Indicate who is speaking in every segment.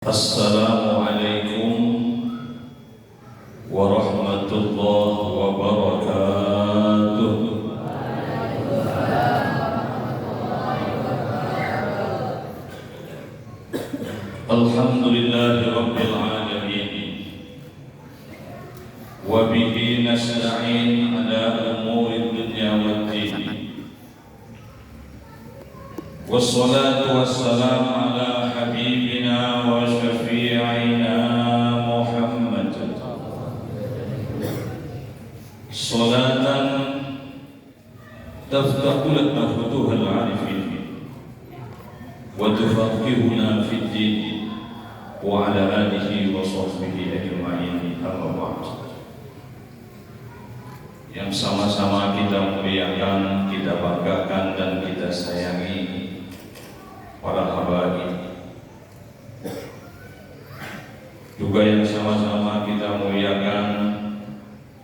Speaker 1: Assalamualaikum warahmatullahi wabarakatuh. Alhamdulillahi rabbil alamin. Wa bihi nasta'in ala umuri dunya waddin. Wassalatu wassalamu ala habibina wa syafi'ina Muhammad. Salatan taftahu lana futuhal arifin wa tufaqihuna fid din wa ala alihi wa sahbihi ajma'in. Amma ba'd. Yang sama-sama kita muliakan, kita banggakan dan kita sayangi para habaib, juga yang sama-sama kita muliakan,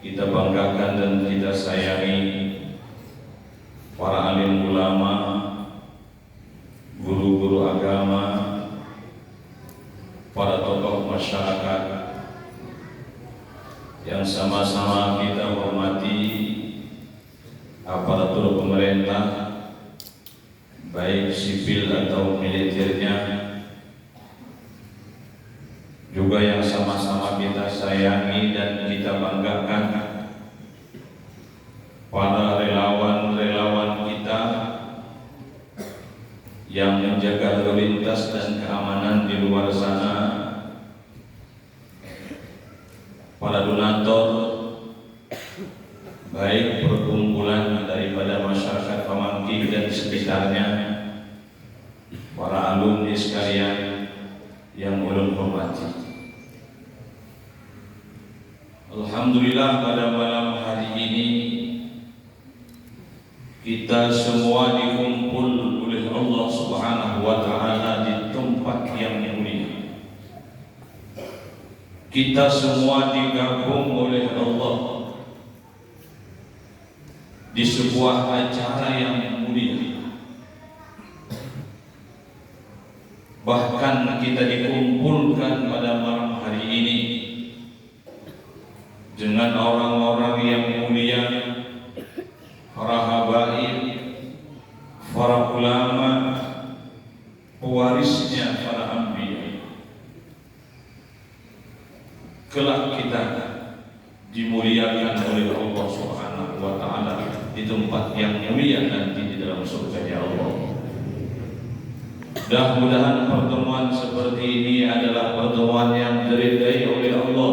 Speaker 1: kita banggakan dan kita sayangi para alim ulama, guru-guru agama, para tokoh masyarakat yang sama-sama kita hormati, aparatur pemerintah baik sipil atau militernya, juga yang sama-sama kita sayangi dan kita banggakan para relawan-relawan kita yang menjaga lalu lintas dan keamanan di luar sana, para donatur baik perkumpulan daripada masyarakat Pamangki dan sekitarnya, para alumni sekalian yang ulun hormati. Alhamdulillah, pada malam hari ini kita semua dikumpul oleh Allah Subhanahu wa taala di tempat yang mulia. Kita semua digabung oleh Allah di sebuah acara yang mulia. Bahkan kita dikumpulkan pada malam hari ini dengan orang-orang yang mulia, para habaib, para ulama, pewarisnya para anbiya. Kelak kita dimuliakan oleh Allah Subhanahu wa taala di tempat yang mulia nanti di dalam surga-Nya Allah. Mudah-mudahan pertemuan seperti ini adalah pertemuan yang diridai oleh Allah,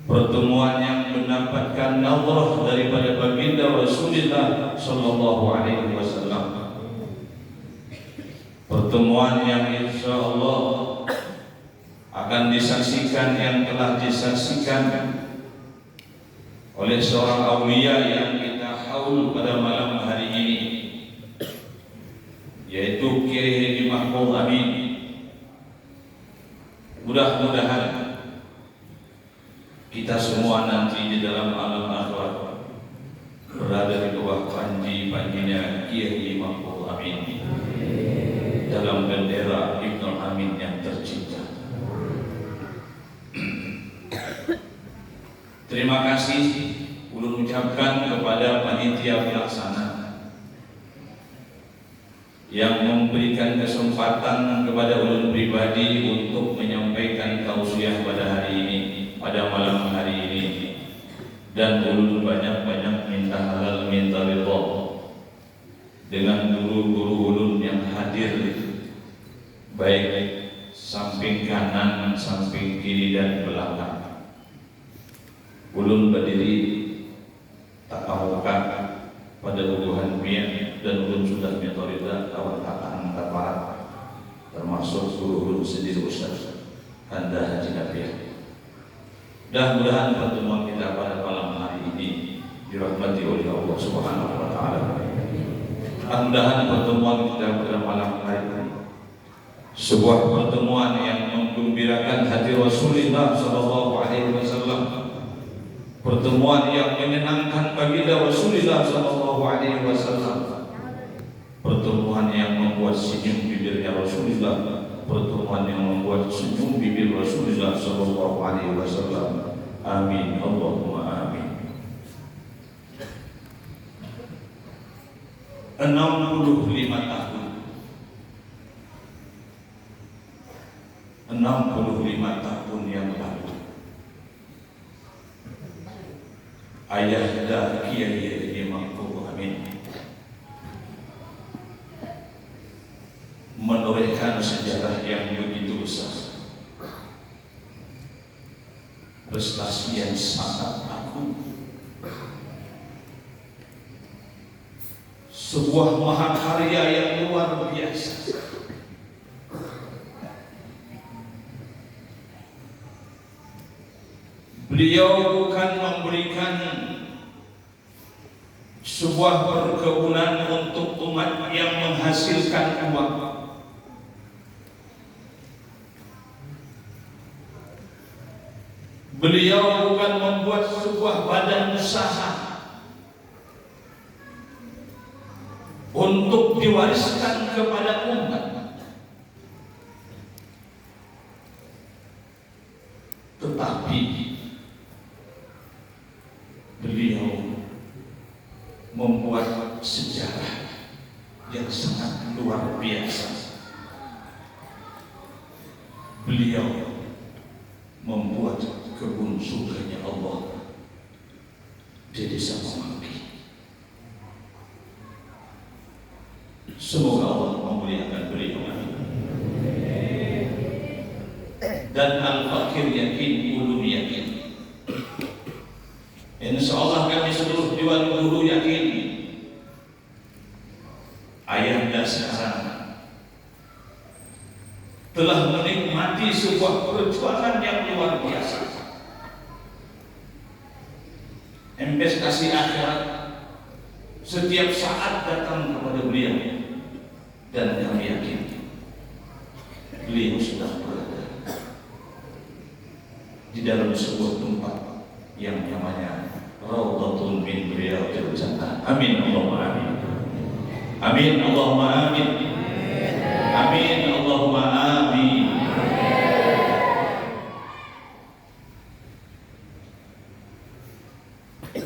Speaker 1: pertemuan yang mendapatkan nazarah daripada baginda Rasulullah sallallahu alaihi wasallam, pertemuan yang insyaallah akan disaksikan, yang telah disaksikan oleh seorang aulia yang kita haul pada malam hari ini, yaitu Kiai Haji Mahfuz Amin. Mudah-mudahan kita semua nanti di dalam alam akhirat berada di bawah panji-panjinya Kiai Haji Mahfuz Amin, dalam bendera Ibnu Amin yang tercinta. Terima kasih ulun ucapkan kepada panitia pelaksana yang memberikan kesempatan kepada ulun pribadi untuk menyampaikan tausiah pada hari ini, pada malam hari ini, dan ulun banyak-banyak minta halal minta ridha dengan guru-guru ulun yang hadir, baik samping kanan, samping kiri dan belakang. Ulun berdiri tak awakkan pada uduhan mian, dan ulun sudah metorida kawan kakak angkat parat, termasuk guru ulun sendiri Ustaz Anda Haji Nabiah. Mudah-mudahan pertemuan kita pada malam hari ini dirahmati oleh Allah Subhanahu wa taala. Mudah-mudahan pertemuan kita pada malam hari ini sebuah pertemuan yang menggembirakan hati Rasulullah sallallahu alaihi wasallam, pertemuan yang menyenangkan baginda Rasulullah sallallahu alaihi wasallam, pertemuan yang membuat senyum bibirnya Rasulullah pertemuan yang membuat senyum bibir Rasulullah sallallahu alaihi wasallam. Amin Allahumma amin. 65 tahun 65 tahun yang lalu Ayahanda Kiai Haji Ma'ruf Amin menorehkan sejarah yang begitu besar, prestasi yang sangat agung, sebuah mahakarya yang luar biasa. Beliau bukan memberikan sebuah perkebunan untuk umat yang menghasilkan uang. Beliau bukan membuat sebuah badan usaha untuk diwariskan kepada umat, tetapi beliau membuat sejarah yang sangat luar biasa. Beliau membuat kebun surganya Allah di desa Pemangki. Semoga Allah memuliakan beliau. Dan Al-Fakir yakin, Ulu yakin. Insya Allah kami seluruh Dewan Guru yakin Ayahanda sekarang telah menikmati sebuah perjuangan yang luar biasa. Investasi akhirat setiap saat datang kepada beliau, dan kami yakin beliau sudah berada di dalam sebuah tempat yang namanya Raudhatun min Riyadhil Jannah. Amin Allahumma amin. Amin Allahumma amin. Amin Allahumma amin.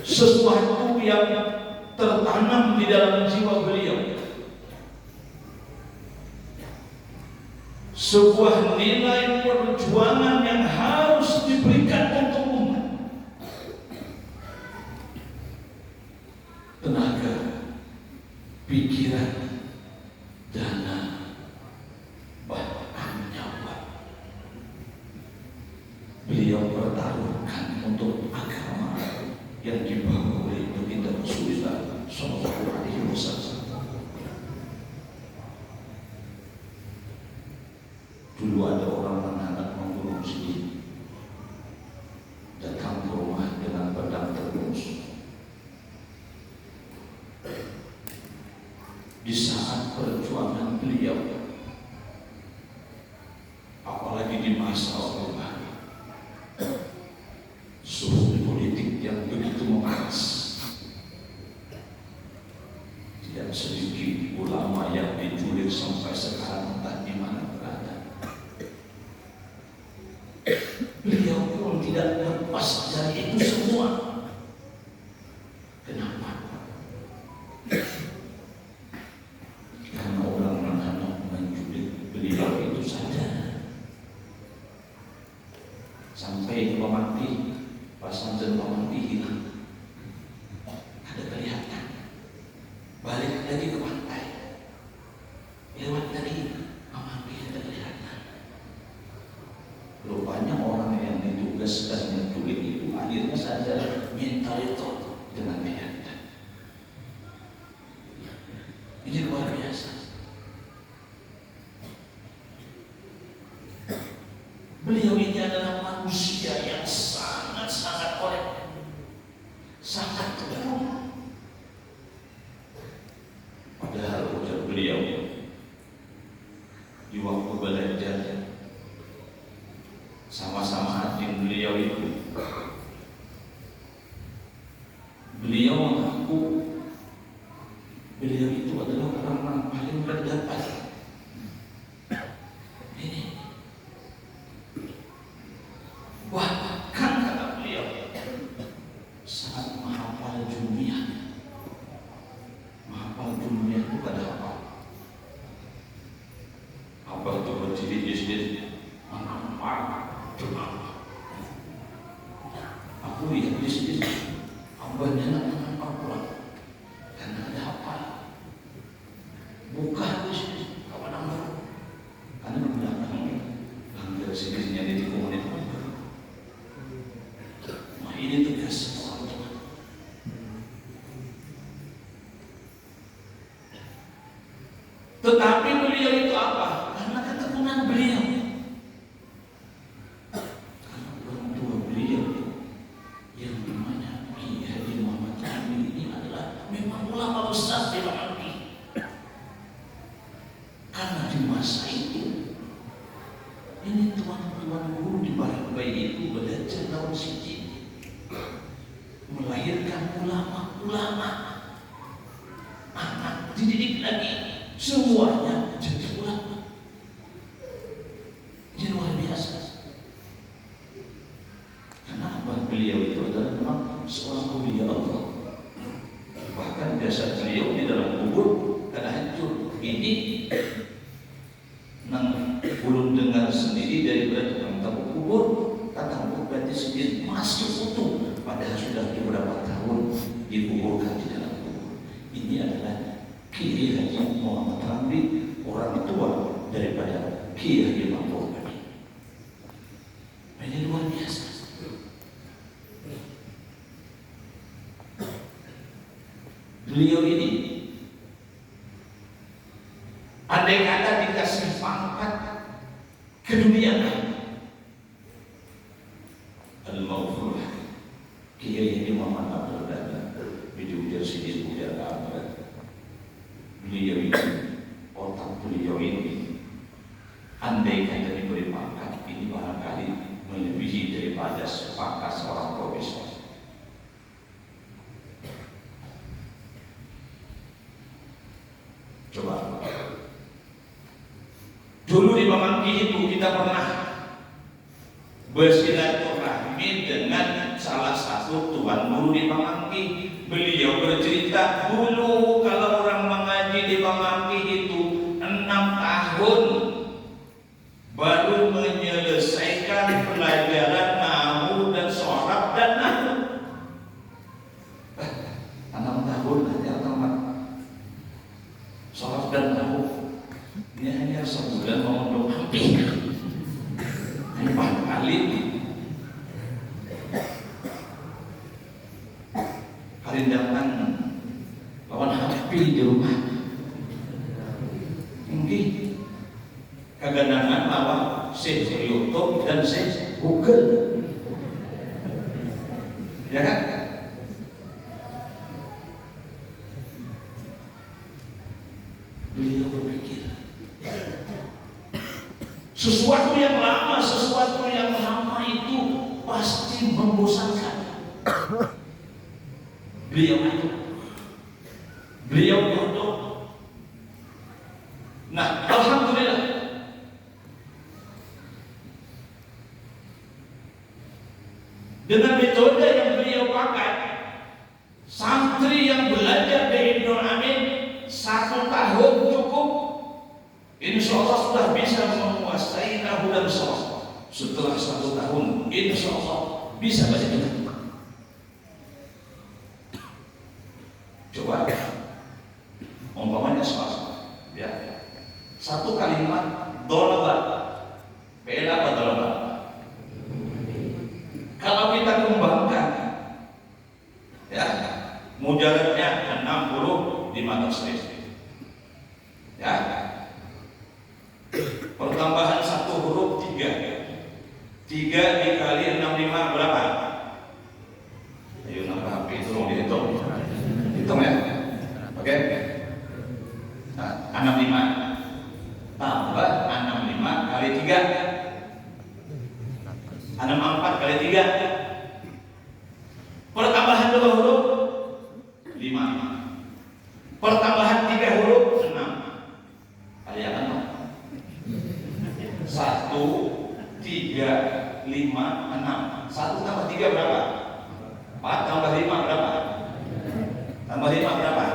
Speaker 1: Sesuatu yang tertanam di dalam jiwa beliau, sebuah nilai perjuangan yang harus diberikan untuk umat. Tenaga, pikiran, dana, bahkan nyawa beliau pertaruhkan untuk agama yang dibawa oleh baginda Rasulullah sallallahu alaihi wasallam. Dulu ada orang anak menggurung sendiri datang ke rumah dengan pedang termus. Di saat perjuangan beliau, apalagi di masa Orde Baru, suhu politik yang begitu memanas, tidak sedikit ulama yang diculik sampai sekarang entah di mana berada. Beliau pun tidak lepas dari itu semua. Kenapa? Karena orang menganggap menculik beliau itu saja. Sampai di Pemangki, pesantren Pemangki hilang, ada kelihatan. Balik lagi ke pantai, lewat dari Pemangki ada kelihatan. Rupanya orang yang ditugaskan menculik itu akhirnya saja minta itu dengan kelihatan. Ini luar biasa. Beliau ini adalah manusia yang sangat-sangat kolektif, sangat tekun. Padahal ujar beliau di waktu belajar sama-sama hadir beliau itu, beliau mengaku beliau itu adalah orang yang paling berdapat. Ini Sidin, aku lihat di sini abahnya anak pulang karena ada apa? Buka di sini kawan abah karena di belakang bangga sininya di tikungan itu. Nah ini tugas orang tua. Tetapi beliau itu apa? Karena ketekunan beliau. Karena orang tua beliau yang namanya Kiai Haji Muhammad Kamil ini adalah memang ulama besar di Bangki. Karena di masa itu ini tuan-tuan guru di Barat Bayi itu belajar tahun siji melahirkan ulama-ulama, anak dididik lagi semuanya jadi ulama. Ini luar biasa. Karena abah beliau itu adalah memang seorang aulia Allah. Bahkan jasad beliau di dalam kubur karena hancur. Ini nang belum dengar sendiri dari tukang tabuk kubur, kata berarti sendiri masih utuh, padahal sudah beberapa tahun dikuburkan di dalam kubur. Ini adalah Kiai Haji Muhammad Ramli, orang tua daripada Kiai Haji Muhammad Ramli. Ini luar biasa. Beliau ini andai kata dikasih pangkat keduniaan, al-mawfur Kiai Haji Muhammad Abdul Rahman Bidul Sidin Bujar Abad. Beliau ini, otak beliau ini, andai kata diberi pangkat, ini barangkali melebihi daripada pangkat seorang profesor. Coba, dulu di Bangki itu kita pernah bersilaturahmi dengan salah satu tuan guru di Bangki. Beliau bercerita dulu kalau orang mengaji di Bangki itu 6 tahun baru menyelesaikan pelajaran nahwu dan shorab dan nahwu. 6 tahun aja tamat shorab dan nahwu. Ini hanya sebulan mau hampir. Ini 4 kali. Karindangan lawan HP di rumah. Mungkin kegandangan lawan YouTube dan Google. Ya kan? Beliau berpikir sesuatu yang lama itu pasti membosankan. Beliau berdoa. Nah, alhamdulillah dengan metode yang beliau pakai, santri yang belajar di Ibnu Amin 1 tahun cukup, insya Allah sudah bisa menguasai nahwu dan shorab. Setelah 1 tahun, insya Allah bisa baca kitab. Coba, umpamanya soal, ya, 1 kalimat dolaba, PL apa dolaba? Kalau kita kembangkan, ya, mujaradnya 60 di mata sendiri, ya, pertambahan 1 huruf 3 dikali 65 berapa? Ayo nambah HP itu mau dihitung ya, oke? Nah, 65 tambah 65 kali 3, 64 kali 3, pertambahan 2 huruf 5, pertambahan 3 huruf 6. Kali apa? 1, 3, 5, 6. 1 tambah 3 berapa? 4 tambah 5 berapa? Tambah 5 berapa?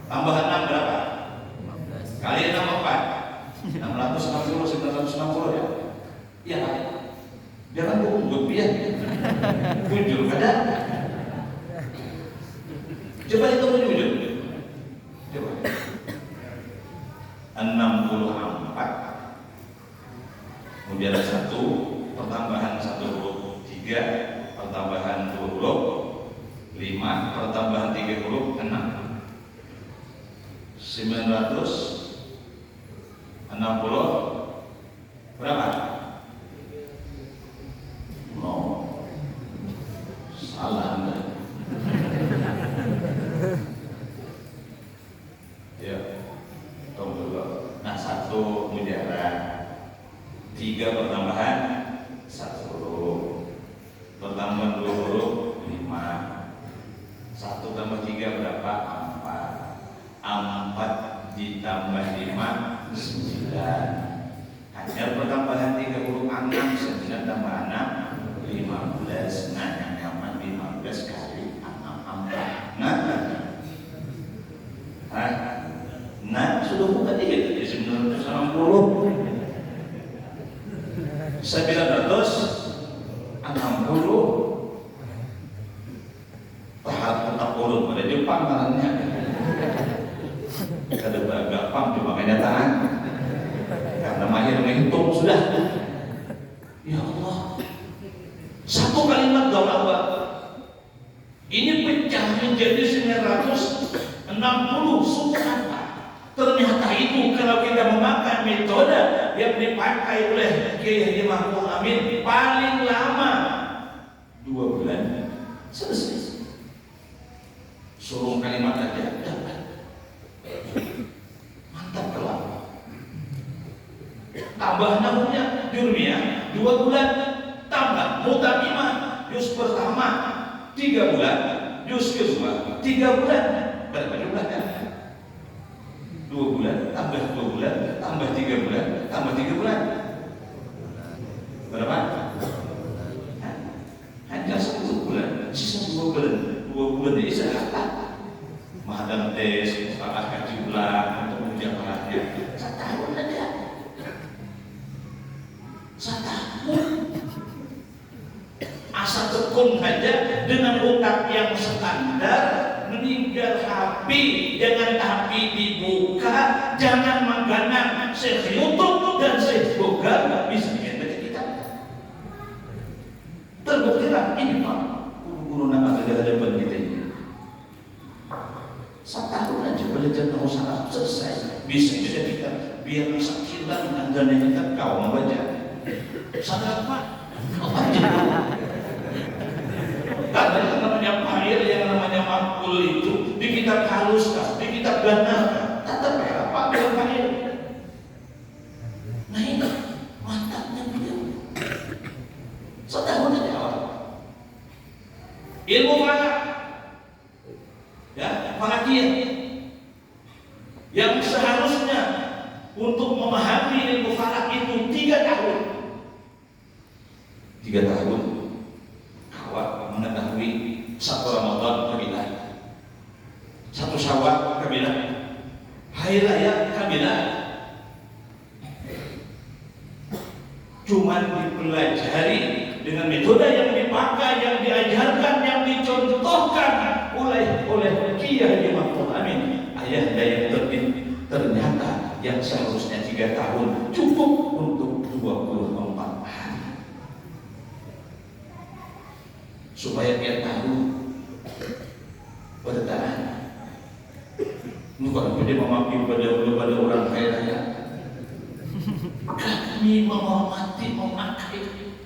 Speaker 1: Tambah 6 berapa? Kali 6 4. 660, 960 ya. Iya kan? Dia kan rupiah. Jujur ada. Coba hitung jujur. Coba. 64. Kemudian ada 1 pertambahan 1 huruf 3 pertambahan 2 huruf 5 pertambahan 3 huruf 6. 960 berapa? No, salah Anda. Ya, tunggu dulu. Nah, 1 mujarab, 3 pertambahan 1 huruf, pertambahan 2 huruf 5. 1 tambah 3 berapa? 4 ditambah 5 9. Hanya pertambahan 3 huruf 6, 9 tambah 6 15. Nah, yang nyaman 15 kali 4. Nah, sudah buka dikit di 960. 960 tahap tetap urut pada Jepang tangannya. Kada gampang cuma kenyataan. Karena mahir menghitung sudah. Ya Allah. 1 kalimat gawat. Ini pecah menjadi 960 surat. Ternyata itu kalau kita memakai metode yang dipakai oleh Kiai Haji Ma'ruf Amin, paling lama 2 bulan selesai. Suruh kalimat aja dapat. Mantap kelak. Tambah nahwunya Jurmiyah 2 bulan, tambah Mutamimah juz pertama 3 bulan, juz kedua 3 bulan. Berapa jumlahnya? 2 bulan, tambah 2 bulan, tambah 3 bulan, tambah 3 bulan. Berapa? Hanya 10 bulan, sisa 2 bulan. 2 bulan ini istirahat. Madam tes, salah kaji ulang untuk menguji parahnya. 1 tahun aja. 1 tahun. Asal tekun saja dengan otak yang standar, meninggal HP, jangan HP dibuka, jangan mengganang Syekh YouTube dan Syekh Boga bisa baca kita. Terbuktilah ini Pak, guru-guru nama hadapan kita ini. 1 tahun aja belajar mau salah selesai, bisa juga kita biar bisa hilang dan kita kau membaca. Sadar Pak, karena yang namanya mahir, yang namanya makul itu di kitab halus, di kitab gana, tetap ya Pak bilang mahir. Nah ini mantapnya beliau. 1 tahun aja awal. Ilmu falak, ya falakiyah, yang seharusnya untuk memahami ilmu falak itu 3 tahun. 3 tahun awal mengetahui 1 Ramadan kabilah, 1 Syawal kabilah, hari raya kabilah. Cuman dipelajari dengan metode yang dipakai, yang diajarkan, yang dicontohkan oleh Kiai Haji Ma'ruf Amin, ayah yang ternyata yang seharusnya 3 tahun cukup untuk 24 hari. Supaya dia tahu bertahan. Bukan dia memakai pada orang kaya raya. Kami menghormati, memakai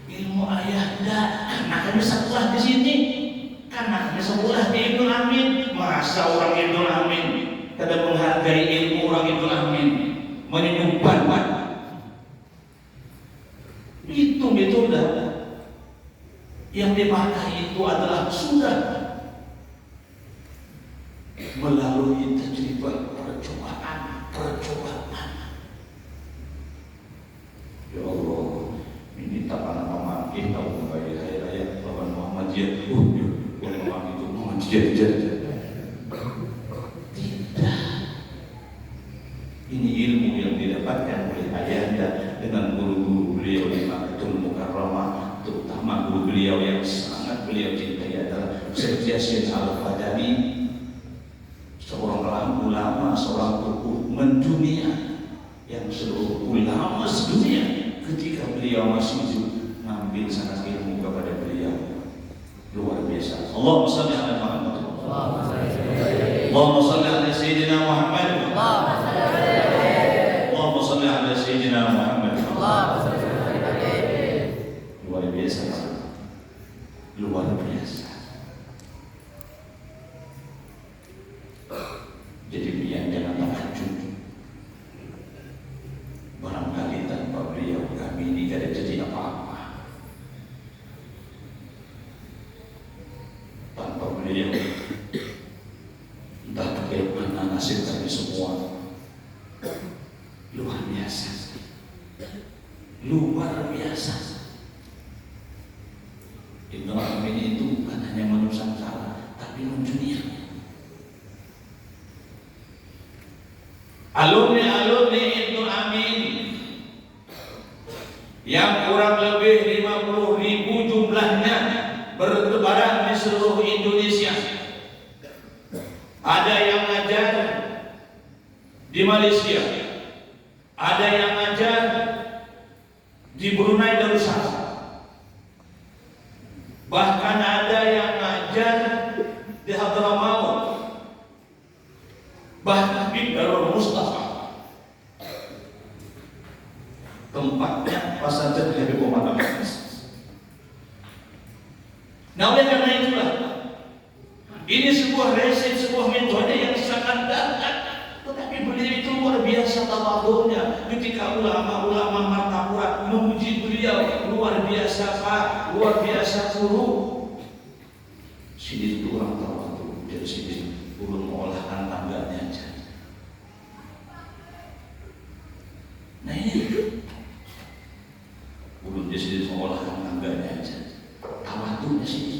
Speaker 1: ilmu ayahanda karena kami sekolah di sini, karena kami sekolah di Ibnu Amin. Masa orang Ibnu Amin kada menghargai ilmu orang Ibnu Amin, menyumbang itu metode yang dipakai itu adalah sudah melalui tajribah percobaan. Ya Allah, ini tak pernah memakai tahu kembali ayat lawan Muhammadiyah. Boleh memakai itu Muhammadiyah. Tidak. Ini ilmu yang didapatkan oleh beliau di Makkatul Mukarramah, terutama guru beliau yang sangat beliau cintai adalah Syekh Yasin Al-Fadani, seorang ulama, seorang tokoh mendunia yang seluruh ulama sedunia ketika beliau masih hidup ngambil sangat ilmu kepada beliau luar biasa. Allahumma shalli ala Muhammad. Allahumma shalli ala Sayyidina Muhammad. Allahumma shalli ala Sayyidina Muhammad. Luar biasa. Luar biasa. Jadi biar jangan takjub. Barangkali tanpa beliau kami ini tidak jadi apa-apa. Tanpa beliau entah bagaimana nasib kami semua. Luar biasa. Luar biasa. Ibnu Amin itu bukan hanya manusantara tapi mendunia. Alumni Ibnu Amin yang kurang lebih 50.000 jumlahnya bertebaran di seluruh Indonesia. Ada yang ngajar di Malaysia, ada yang ngajar di Brunei Darussalam, bahkan ada yang ngajar di Hadramaut, bahkan di Darul Mustafa, tempatnya Pasantren Habib Muhammad Abbas. Nah, oleh karena itulah ini sebuah resep, sebuah metode yang sangat dahsyat, tetapi beliau itu luar biasa tawadhunya ketika ulama-ulama Martapura memuji beliau. Luar biasa Pak, luar biasa guru. Sini itu orang tawadhu, dari sini belum mengolahkan tangganya aja. Nah ini belum di sini mengolahkan tangganya aja. Tawadhunya sini.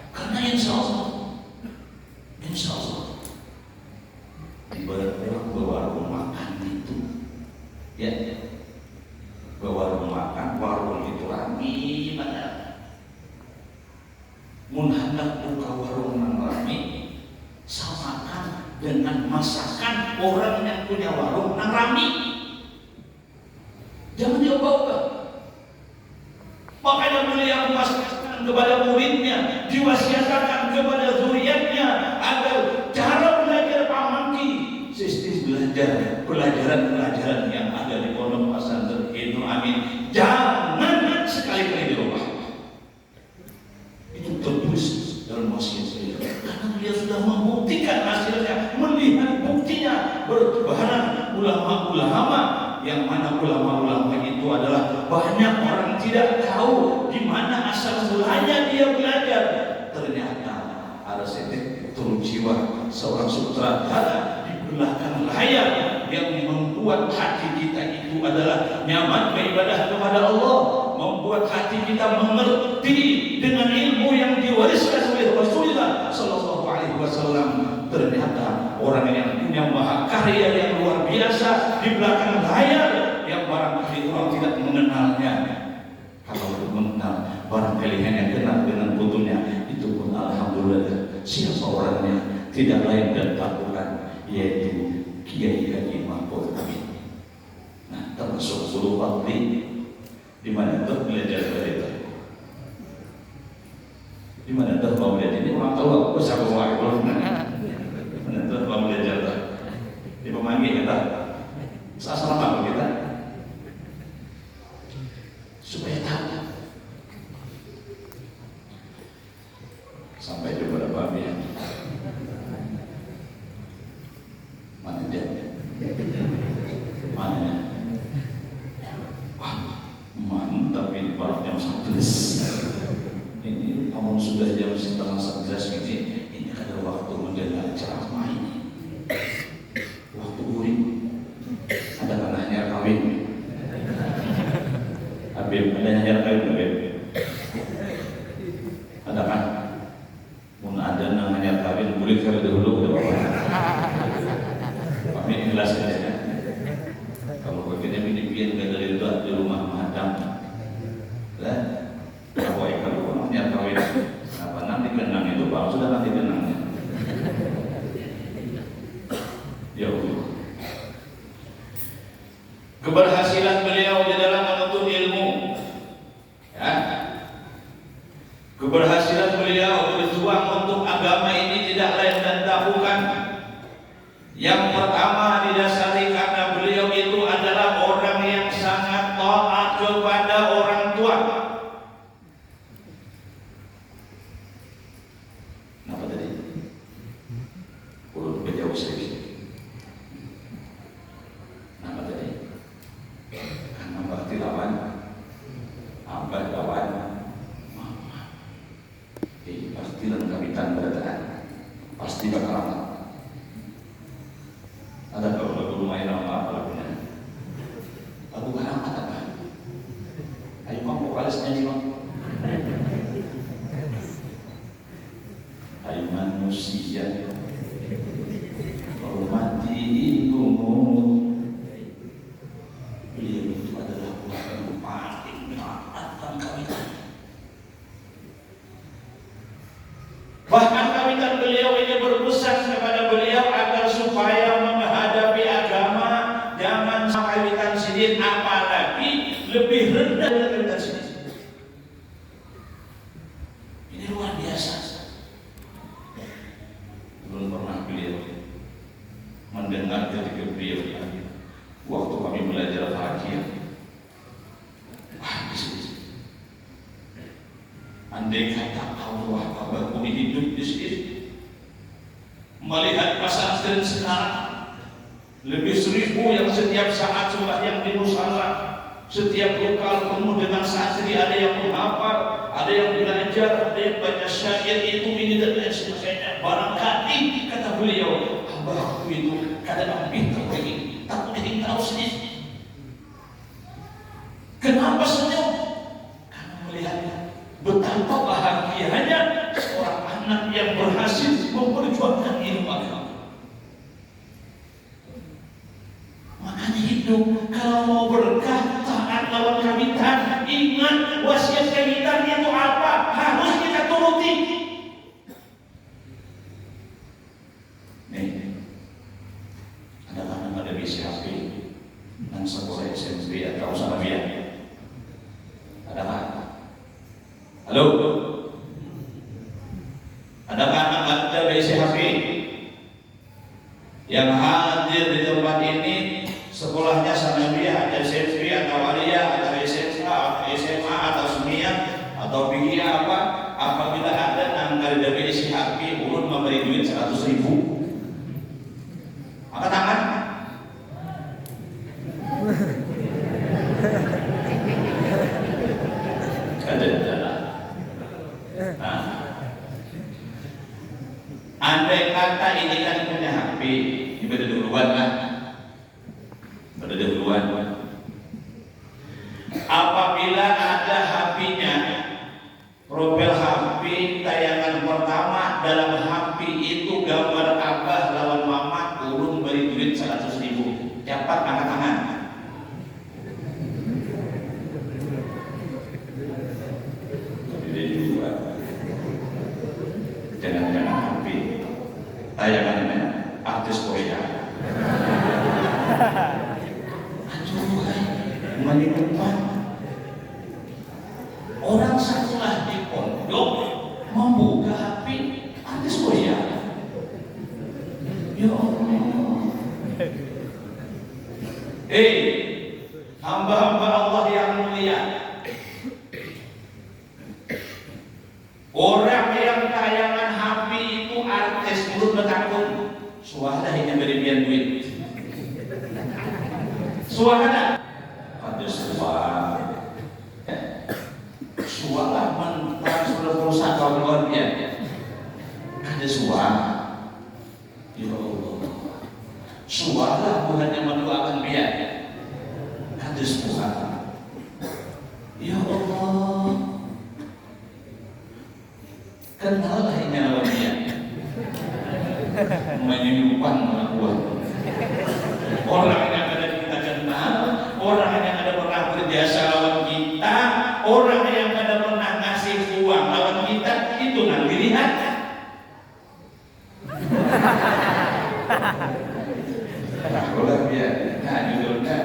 Speaker 1: Karena insya Allah ibaratnya warung makan itu, ya, warung makan, warung itu rame mana? Mun hendak buka warung yang rame, samakan dengan masakan orang yang punya warung yang rame. Jangan diubah-ubah. Makanya beliau memasakkan kepada muridnya, diwasiatkan kepada zuriatnya agar cara belajar pamaki, sistem belajar, pelajaran-pelajaran yang ada di Pondok Pesantren Ibnu Amin jangan sekali-kali dirubah. Itu tertulis dalam wasiat saya. Karena beliau sudah membuktikan hasilnya, melihat buktinya berbahanan ulama-ulama, yang mana ulama-ulama itu adalah banyak orang tidak tahu di mana asal mulanya dia belajar. Ternyata ada setek turun jiwa seorang sutradara di belakang layar yang membuat hati kita itu adalah nyaman beribadah kepada Allah, membuat hati kita mengerti dengan ilmu yang diwariskan oleh Rasulullah Sallallahu Alaihi Wasallam. Ternyata orang yang punya mahakarya yang luar biasa di belakang layar yang barangkali orang tidak mengenalnya. Kalau mengenal, barangkali hanya kenal dengan fotonya, itu pun alhamdulillah. Siapa orangnya? Tidak lain dan tak bukan, yaitu Kiai Haji Mahfud Amin. Nah, termasuk Guru Fakri di mana tuh belajar dari itu. Di mana tuh mau belajar ini orang tahu aku siapa orang. Mana tuh mau belajar tuh di pemanggil kita. Assalamualaikum kita supaya tahu sampai kepada Babi yang mana dia, mana wah mantap ini baru jam 11 ini kamu sudah jam setengah 11 ini ada waktu mendengar ceramah ini, waktu uring ada anaknya kawin. Habib, ada yang kawin Habib? Ada kan? Mun ada namanya kawin, boleh kawin dahulu ke bawah. Kami jelas saja. Kalau begini keberhasilan beliau di dalam menuntut ilmu, ya. Keberhasilan beliau berjuang untuk agama ini tidak lain dan tak bukan. Yang pertama didasari karena beliau itu adalah orang yang sangat taat kepada orang tua. Kenapa tadi? Urut beliau sedikit. Kenapa tadi? Karena berarti lawan, abad lawan. Pasti lengkapitan berataan, pasti bakal amat. Ada kalau lagu lumayan apa lagunya? Lagu karamat apa? Ayo bang, vokalis nyanyi bang. Hai manusia, hormati ibumu. Beliau itu adalah orang yang paling taat dalam kawinan. Bahkan kawinan beliau ini berpesan kepada beliau agar supaya menghadapi agama jangan kawinan sidin, apalagi lebih rendah dari kawinan sidin. Ini luar biasa. Belum pernah beliau mendengar ketika beliau waktu kami belajar fakir. Andai kata Allah kabarku hidup di sini, melihat pesantren sekarang lebih 1000 yang setiap saat sembahyang di musala, setiap lokal penuh dengan santri, ada yang menghafal, ada yang belajar, ada yang baca syair itu ini dan lain sebagainya. Barangkali kata beliau, abahku itu kadang pintar begini, tak ingin tahu sendiri. Kenapa senyum? Karena melihatnya betapa bahagianya seorang anak yang berhasil memperjuangkan ilmu agama. Makanya hidup kalau mau berkah taat lawan kawitan, ingat wasiat kawitan itu apa? Harus kita turuti. Nih, ada anak ada BCHP dan sekolah SMP atau Sanawiyah. Ada kan? Halo? Adakah anak anda BCHP yang hadir di tempat ini sekolahnya Sanawiyah, SMP atau Aliyah atau SMA atau Sunniyah atau Bihiyah apa? Apabila ada angka dari BCHP urut memberi duit 100.000, angkat tangan. Nah, andai kata ini kan punya HP, ibadah duluan kan? Ibadah duluan. Apabila ada HP-nya, profil HP tayangan pertama dalam HP itu gambar abah lawan mama, urun beri duit 100.000. Cepat angkat tangan. Jangan-jangan HP tayangannya artis Korea. Aduh, menimbulkan orang sekolah di pondok membuka HP artis Korea. Ya Allah. Hamba-hamba Allah yang mulia, orang yang tayangan HP itu artis mulut bertakun, suara hanya beribian duit. Suara ada suara mentah sudah perusahaan kawan-kawan dia ada suara. Ya Allah, suara bukan yang mendoakan dia, ada suara. Ya Allah, kenallah ini lawan dia, menyimpan melakukan orang yang ada kita kenal, orang yang ada pernah berjasa lawan kita, orang yang ada pernah ngasih uang lawan kita, itu nanti lihat. Nah, dia, nah judulnya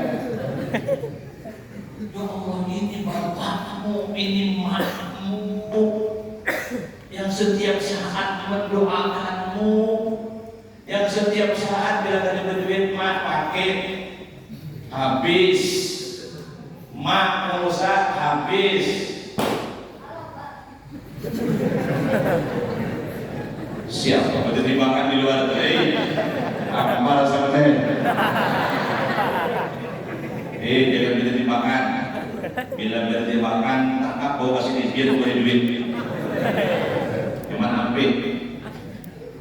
Speaker 1: kamu, ini makmu yang setiap saat mendoakanmu, yang setiap saat bila ada berduit mak pakai habis, mak rusak habis. Siapa mau dimakan di luar tadi? Apa malah sama jangan bila dimakan. Bila dimakan, tangkap bawa kasih izin boleh duit. Cuman ambil.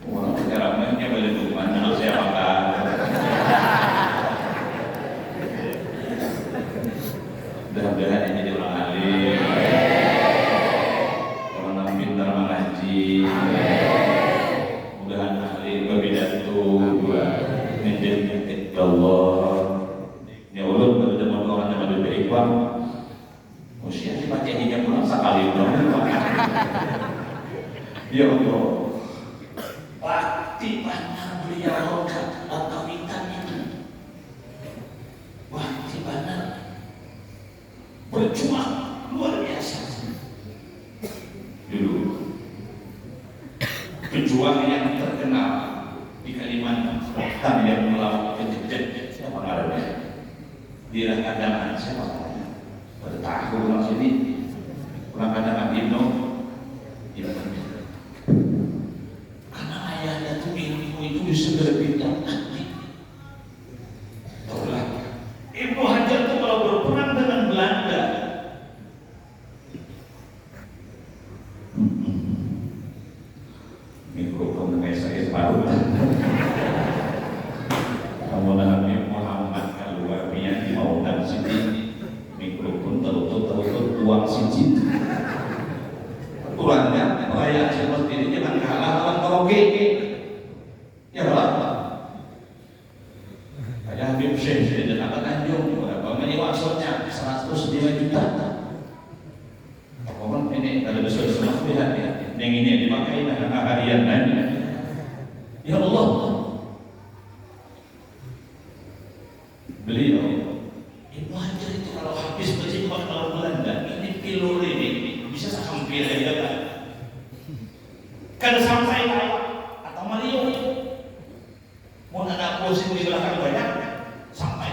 Speaker 1: Wah, cara mainnya boleh tuh mana saya makan. Mudah-mudahan ini jadi orang alim, orang yang pintar mengaji. Mudah-mudahan ahli berpidato, menjadi Allah. Ya Allah, pada zaman orang yang ada berikhwan, usia si baca hijab pulang sekali dong. Ya Allah, waktu mana beliau rokat atau witan itu, waktu mana berjuang luar biasa. Dulu pejuang yang terkenal di Kalimantan Selatan yang melawan penjajah siapa namanya? Di Kadangan siapa namanya? Pada tahun sini orang Kadangan Ibnu karena ayahnya tuh ilmu itu segera bintang nanti. Taulah Ibnu Hajar tuh kalau berperang dengan Belanda mikrofon kayak saya baru kamu Nabi Muhammad keluarnya mau dan sini mikrofon tertutup uang cincin aturannya perayaan seperti ini jangan kalah lawan karaoke ya Allah kayak Habib Syekh dan apa Tanjung berapa menyewasonya 105 juta orang ini ada besar semua lihat ya yang ini dipakai dengan harian dan ya Allah beliau Ibnu Hajar itu kalau habis berjumpa kalau Belanda ini pilur ini bisa sampai ya kan kalau sampai atau Mario mau ada posisi di belakang banyak sampai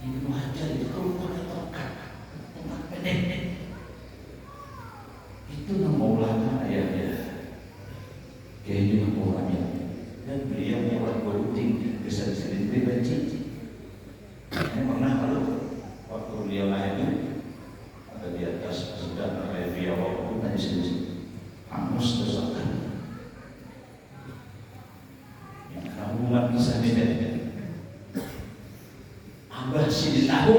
Speaker 1: Ibnu Hajar itu rumahnya tongkat pendek itu nama ulama ayahnya kayaknya nama orangnya dan beliau orang politik besar-besar pribadi. Saya pernah lalu waktu beliau lahir ada di atas sedang oleh beliau waktu tadi sini hangus tersakan yang hubungan kisah beda Abah Sidin tahu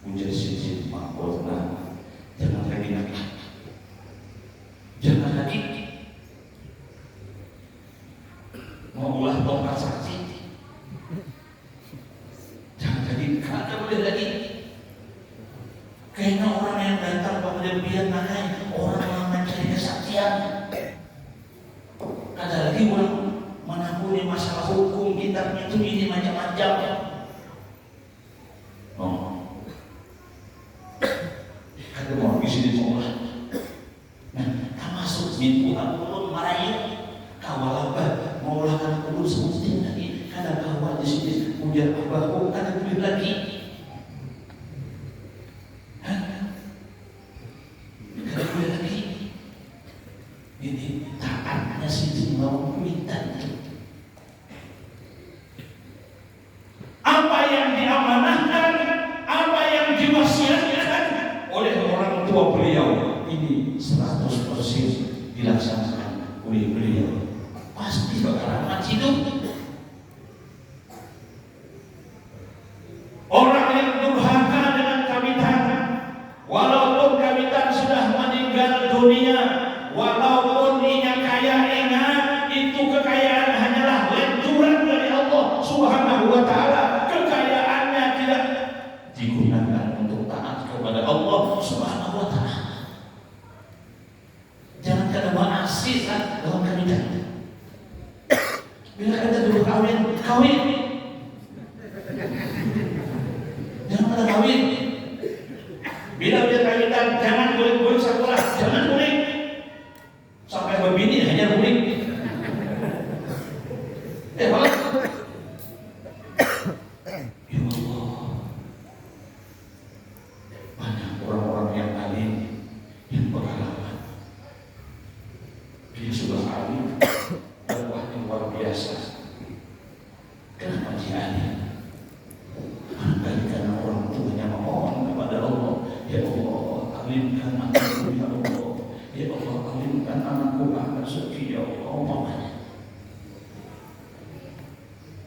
Speaker 1: ujar Sidin makotna jangan lagi mau ulah tongkat sakti jangan lagi kagak boleh lagi kayaknya orang yang datang kepada biar naik orang yang mencari kesaktian ada lagi orang menanggung masalah hukum kitabnya itu ini macam-macam kata mau di sini semua nah termasuk mimpi apapun marahin kawal abah mau lakukan kulur semestinya lagi karena kawal di sini ujar abah ada duit lagi ada duit lagi ini taatnya sih mau minta apa yang diamanahkan apa yang diwasiatkan oleh orang tua beliau ini 100% dilaksanakan oleh beliau pasti bakalan mati hidup. Orang yang durhaka dengan kawitan walaupun kawitan sudah meninggal dunia walaupun ia kaya ingat itu kekayaan hanyalah lenturan dari Allah Subhanahu wa ta'ala kekayaannya tidak digunakan untuk taat kepada Allah Subhanahu wa ta'ala jangan kada ma'asih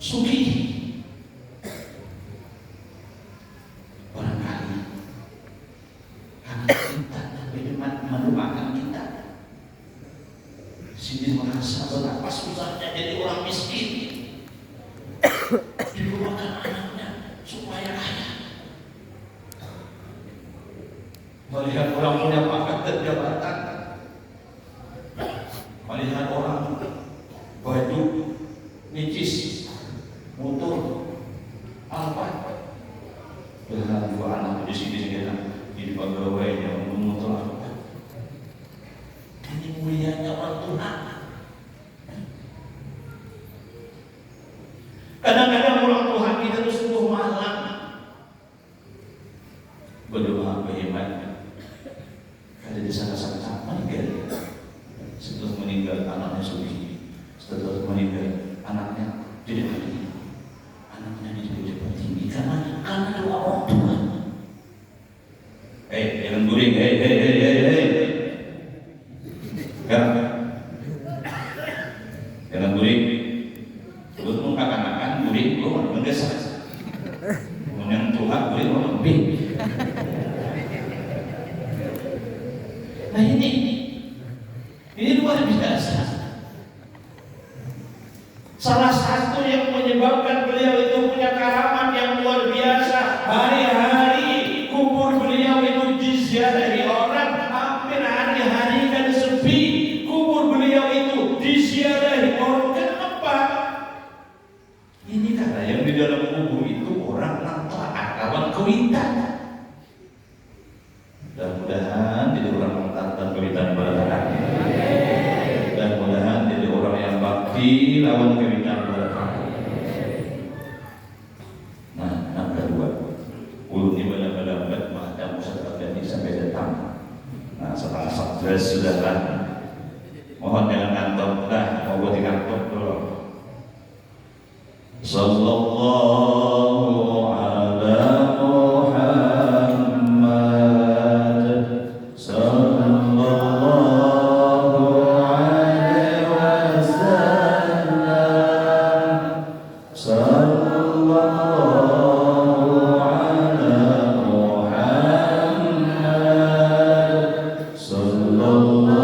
Speaker 1: sugih. Barangkali karena kita melupakan kita, sini merasa betapa susahnya jadi orang miskin, dilupakan anaknya supaya kaya. Melihat orang punya pangkat dan jabatan, melihat orang baju nicis, motor, apa? Dengan dua anak di sini kita di pegawai yang motor apa? Ini mulianya orang Tuhan. Kadang-kadang orang Tuhan kita itu sungguh malam berdoa berhemat. Ada di sana-sana meninggal. Setelah meninggal anaknya suci, setelah meninggal anaknya tidak hadir, anaknya tidak tinggi karena doa orang tua. Jangan guring, jangan guring. Lu mengatakan guring, lu mendesak. Menyentuh guring, lu lebih. Nah ini luar biasa. Salah satu yang menyebabkan beliau itu punya karamat yang luar biasa. Hari-hari kubur beliau itu diziarahi orang, hampir hari-hari kan sepi. Kubur beliau itu diziarahi orang. Kenapa? Ini karena yang di dalam kubur itu orang taat lawan kewitan. Mudah-mudahan jadi orang yang taat dan kewitan pada anaknya. Dan mudah-mudahan jadi orang yang bakti lawan kewitan pada anaknya. Nah, yang kedua, ulun ibadah-ibadah macam usaha jadi sampai datang. Nah, setelah 11 sudah kan. Mohon jangan ngantuk dah, mau buat ngantuk dulu. Sallallahu ala Muhammad, sallallahu alaihi wasallam, sallallahu ala Muhammad, sallallahu alaihi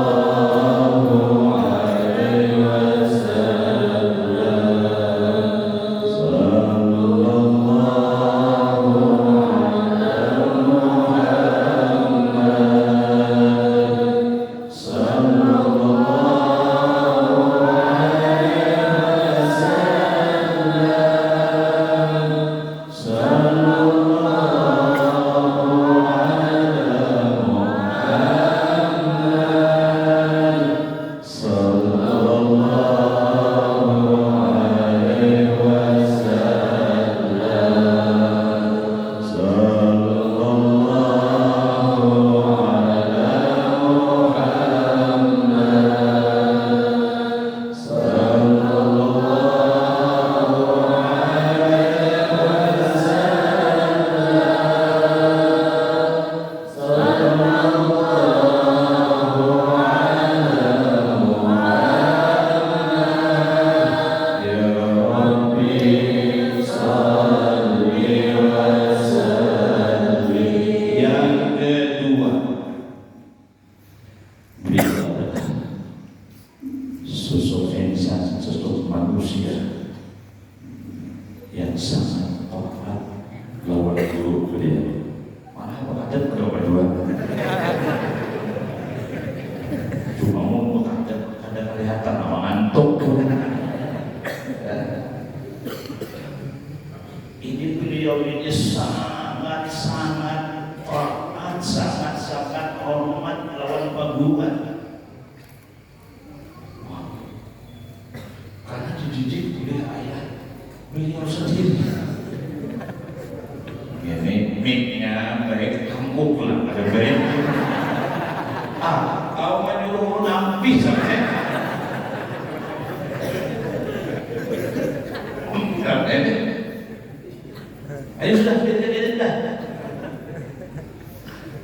Speaker 1: Ayo sudah, sudah.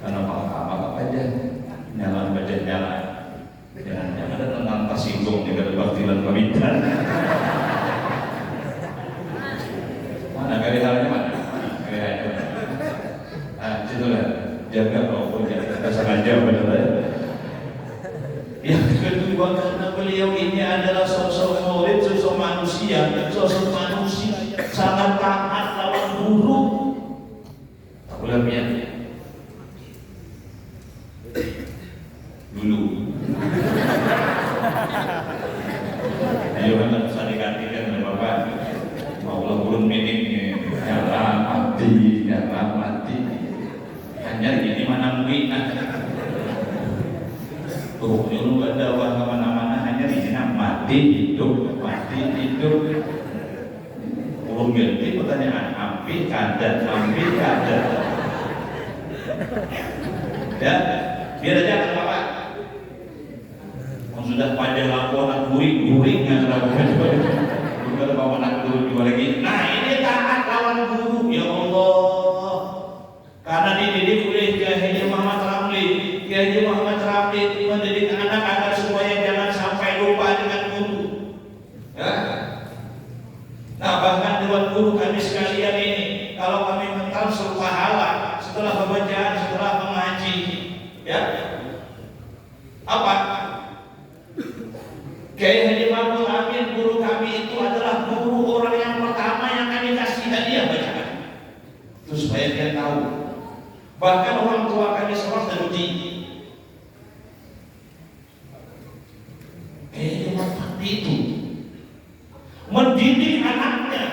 Speaker 1: Karena apa aja, nyala baca nyala. Jangan ada tentang tersinggung dengan baktilan pamitan. Yang kedua karena beliau ini adalah sosok murid, sosok manusia sangat taat lawan guru. Tak boleh lihat dulu. Ayo kan bisa digantikan oleh Bapak. Mau turun meeting ya mati. Hanya ini mana mungkin. Lu ada uang kemana-mana hanya di sini mati hidup. Urung ganti pertanyaan ampi kadat. Ya, biar aja kan Bapak. Sudah panjang laporan guring antara bukan bawa anak guru juga lagi. Nah ini taat lawan guru ya Allah. Karena dididik oleh Kiai Muhammad Ramli mendidik anak agar supaya jangan sampai lupa dengan guru. Ya. Nah bahkan buat guru kami sekalian ini, kalau kami mental suruh pahala setelah pembacaan, setelah mengaji, ya apa? Kiai Haji Ma'ruf Amin guru kami itu adalah guru orang yang pertama yang kami kasih hadiah bacaan. Itu supaya dia tahu. Bahkan orang tua kami seorang teruji. Kiai Ma'ruf itu mendidik anaknya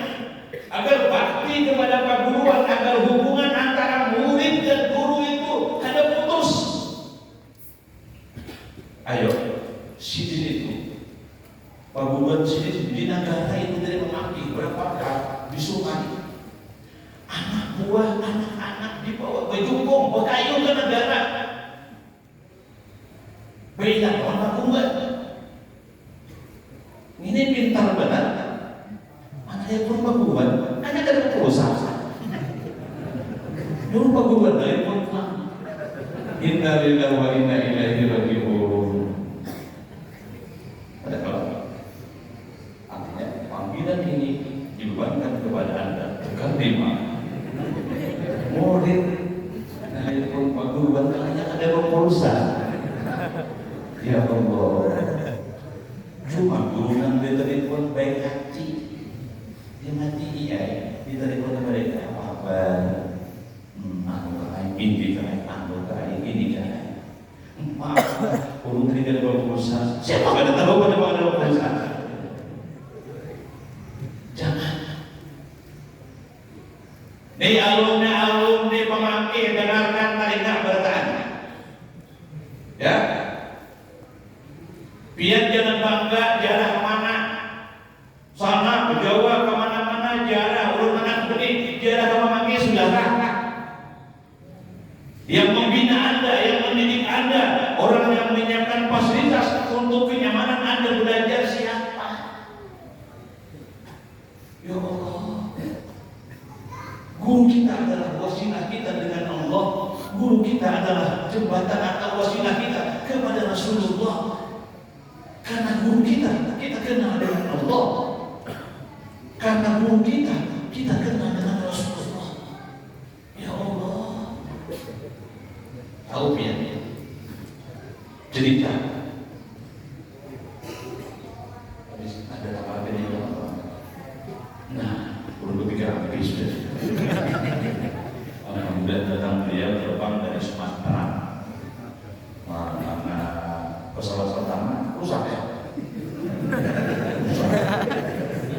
Speaker 1: agar bakti kepada perguruan, agar hubungan antara murid dan guru itu ada putus. Ayo, sidin itu. Perguruan sini di negara itu dari memaki berapa kali disukai anak buah, anak-anak dibawa berjukung, berkayun ke negara. Beda orang buat. Ini pintar benar. Mana dia pun perguruan, hanya ada perusahaan. Dulu perguruan dari pun. Inna lillahi wa inna ilaihi raji'un. Ada kalau panggilan ini dibebankan kepada Anda terima murid dari perguruan hanya ada perusahaan. Ya Allah, cuma guru yang diterima baik hati, dia mati iya diterima mereka apa aku kain ini kain aku kain ini kain maaf urung tidak ada perusahaan. Siapa pada tahu pada ada perusahaan? Nih alumni pemaki dengarkan taringan bertanya. Ya, biar jangan bangga jarah kemana, sana ke Jawa kemana-mana jarah, urut anak benih jarah ke pemaki sudah rata. Yang membina Anda, yang mendidik Anda, orang yang menyiapkan fasilitas untuk kenyamanan Anda belajar siapa? Ya Allah. Guru kita adalah wasilah kita dengan Allah. Guru kita adalah jembatan atau wasilah kita kepada Rasulullah. Karena guru kita kenal dengan Allah. Karena guru kita kenal dengan Rasulullah. Ya Allah. Tahu ya? Cerita. Ada apa ini? Nah, perlu pikir apa sudah. Alhamdulillah datang beliau terbang dari Sumatera. Karena pesawat pertama rusak ya.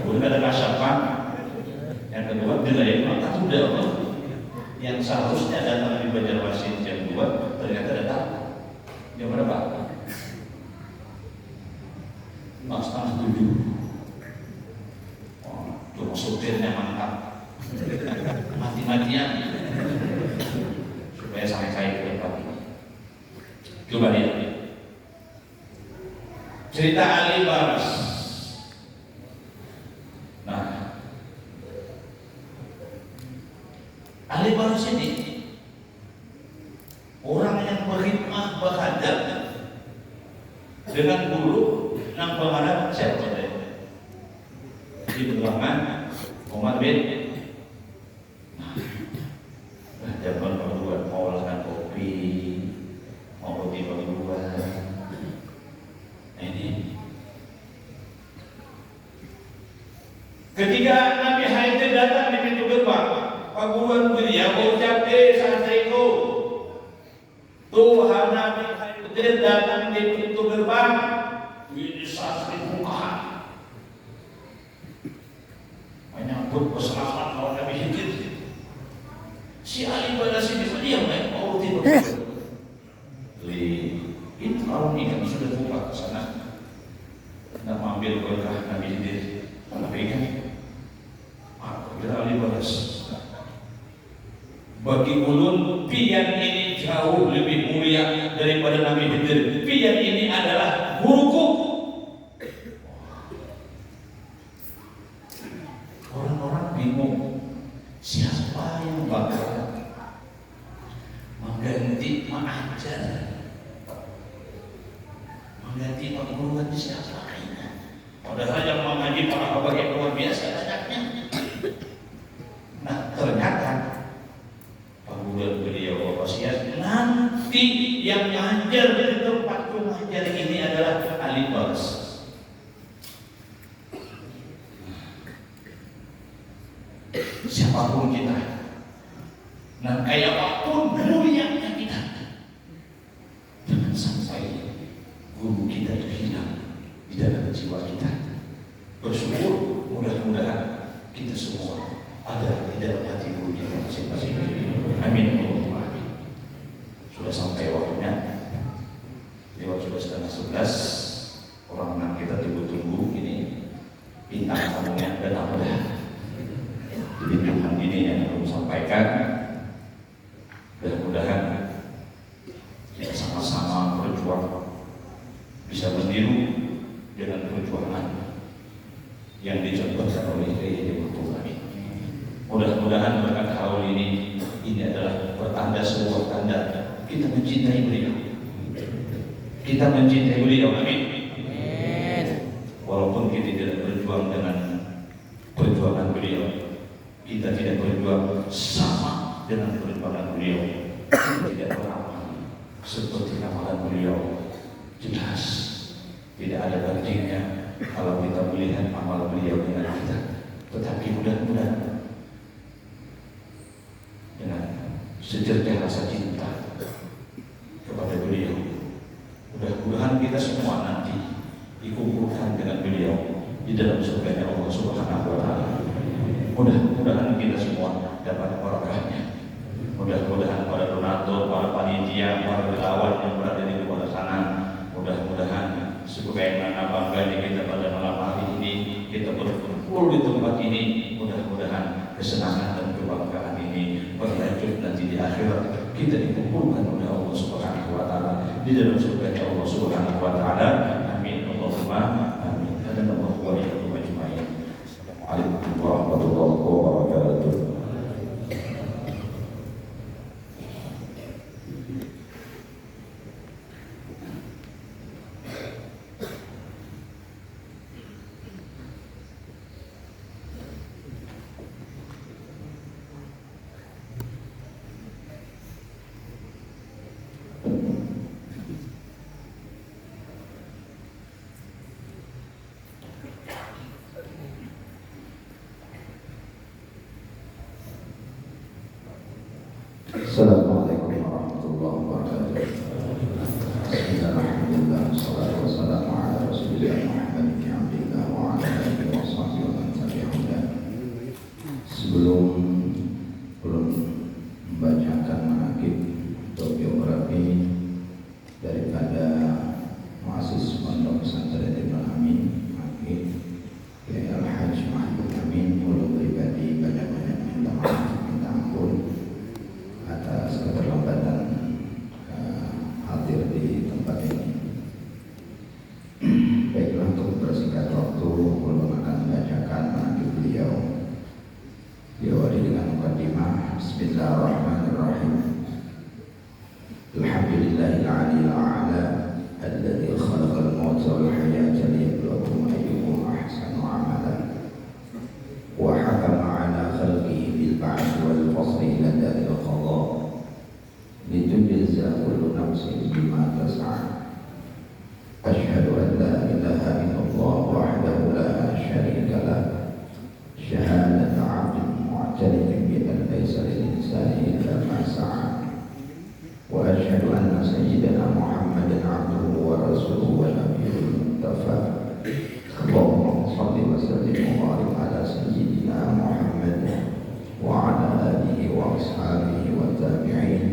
Speaker 1: Kemudian ada kasapan. Yang kedua dilayani mata sudah. Yang seharusnya datang di Banjarmasin jam 2 ternyata datang jam berapa? 6:30. Cuma supirnya mantap. Mati-matian supaya sampai ke tempat ini. Coba lihat cerita Ali Baras. Nah, Ali Baras ini orang yang berkhidmat berhadap dengan guru yang berhadap siapa? Di Rahman Umar bin zaman perguruan mau olahkan kopi, mau roti perguruan, Ketika Nabi Haidir datang di pintu gerbang, paguan beliau ucap santriku, Tuhan Nabi Haidir datang di pintu gerbang. Ini santri buka menyambut keselamatan kalau Nabi Haidir. Si Ali pada sini diam mau tidur. Ini kalau ini kan sudah buka ke sana. Nak ambil berkah Nabi Haidir. Apa ingat? Ali balas. Bagi ulun pian ini jauh lebih mulia daripada Nabi Haidir. Pian ini adalah guruku. Orang-orang bingung siapa yang bakal mengganti mengajar, mengganti perguruan siapa ini? Padahal yang mengaji para habaib yang luar biasa banyaknya. Nah ternyata panggilan beliau wasiat nanti yang mengajar di tempat mengajar ini adalah ahli balas. Siapapun kita, dan kayak apapun mulianya kita, jangan sampai guru kita itu hilang di dalam jiwa kita. Bersyukur mudah-mudahan kita semua ada di dalam hati guru kita masing-masing. Amin. Sudah sampai waktunya. Lewat sudah setengah 11. Orang yang kita tunggu-tunggu ini bintang tamunya datang dah. Jadi Tuhan ini yang belum sampaikan. Mudah-mudahan kita sama-sama berjuang bisa meniru dengan perjuangan yang dicontohkan oleh Kiai Tuhan. Mudah-mudahan berkat haul ini adalah pertanda sebuah tanda kita mencintai beliau. Kita mencintai beliau, amin. Walaupun kita tidak berjuang dengan perjuangan beliau, kita tidak berjuang sama dengan perjuangan beliau, kita tidak beramal seperti amalan beliau. Jelas tidak ada bandingnya kalau kita melihat amal beliau dengan kita. Tetapi mudah-mudahan dengan sejernih rasa cinta kepada beliau, mudah-mudahan kita semua nanti dikumpulkan dengan beliau di dalam surganya Allah Subhanahu wa Ta'ala. Mudah-mudahan kita semua dapat barakahnya. Mudah-mudahan para donatur, para panitia, para relawan yang berada di luar sana, mudah-mudahan sebagaimana bangganya kita pada malam hari ini kita berkumpul di tempat ini, mudah-mudahan kesenangan dan kebanggaan ini berlanjut nanti di akhirat kita dikumpulkan oleh Allah Subhanahu wa Ta'ala di dalam surganya Allah Subhanahu wa Ta'ala. Amin. Allahumma amin. Alhamdulillah wa iyyakum ajma'in. Assalamualaikum warahmatullahi wabarakatuh.
Speaker 2: Assalamualaikum warahmatullahi wabarakatuh. Bismillahirrahmanirrahim. Wassalatu wassalamu ala Rasulillah Muhammad bin Abdillah wa ala alihi wa sahbihi wa man tabi'ahum. Sebelum membacakan manaqib atau biografi daripada muassis Pondok Pesantren Ibnu Amin, Kiai Al-Hajj Mahmud Amin, ulun pribadi banyak-banyak minta maaf, minta ampun atas keterlambatan hadir di tempat ini. Baiklah, untuk bersingkat waktu, ulun akan membacakan manaqib beliau. Diawali dengan mukadimah. Bismillahirrahmanirrahim. Alhamdulillahil 'aliyil a'la alladzi khalaqal mauta wal hayata liyabluwakum ayyukum ahsanu 'amala wa hakama 'ala khalqihi bil ba'thi wal fasli ila daril qada litujza kullu nafsin bima tas'a. Asyhadu an la ilaha illallah wahdahu la syarika lah أن سيدنا محمدا عبده ورسوله ونبيه المصطفى اللهم صل وسلم وبارك على سيدنا محمد وعلى آله وأصحابه والتابعين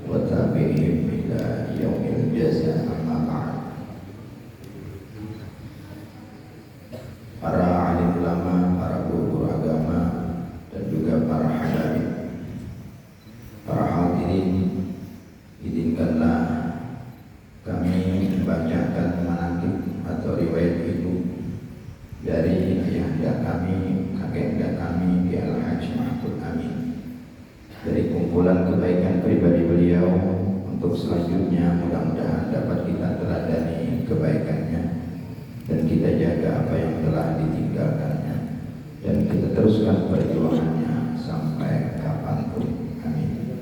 Speaker 2: وتابعين إلى يوم الجزاء. أما بعد. Para alim ulama, para guru agama, dan juga para hadirin, para hadirin, izinkanlah kami membacakan manaqib atau riwayat hidup dari ayahanda kami, kakekanda kami, Kiai Al-Hajj Mahfud Amin, dari kumpulan kebaikan pribadi beliau. Untuk selanjutnya mudah-mudahan dapat kita teladani kebaikannya dan kita jaga apa yang telah ditinggalkannya dan kita teruskan perjuangannya sampai kapanpun. Amin.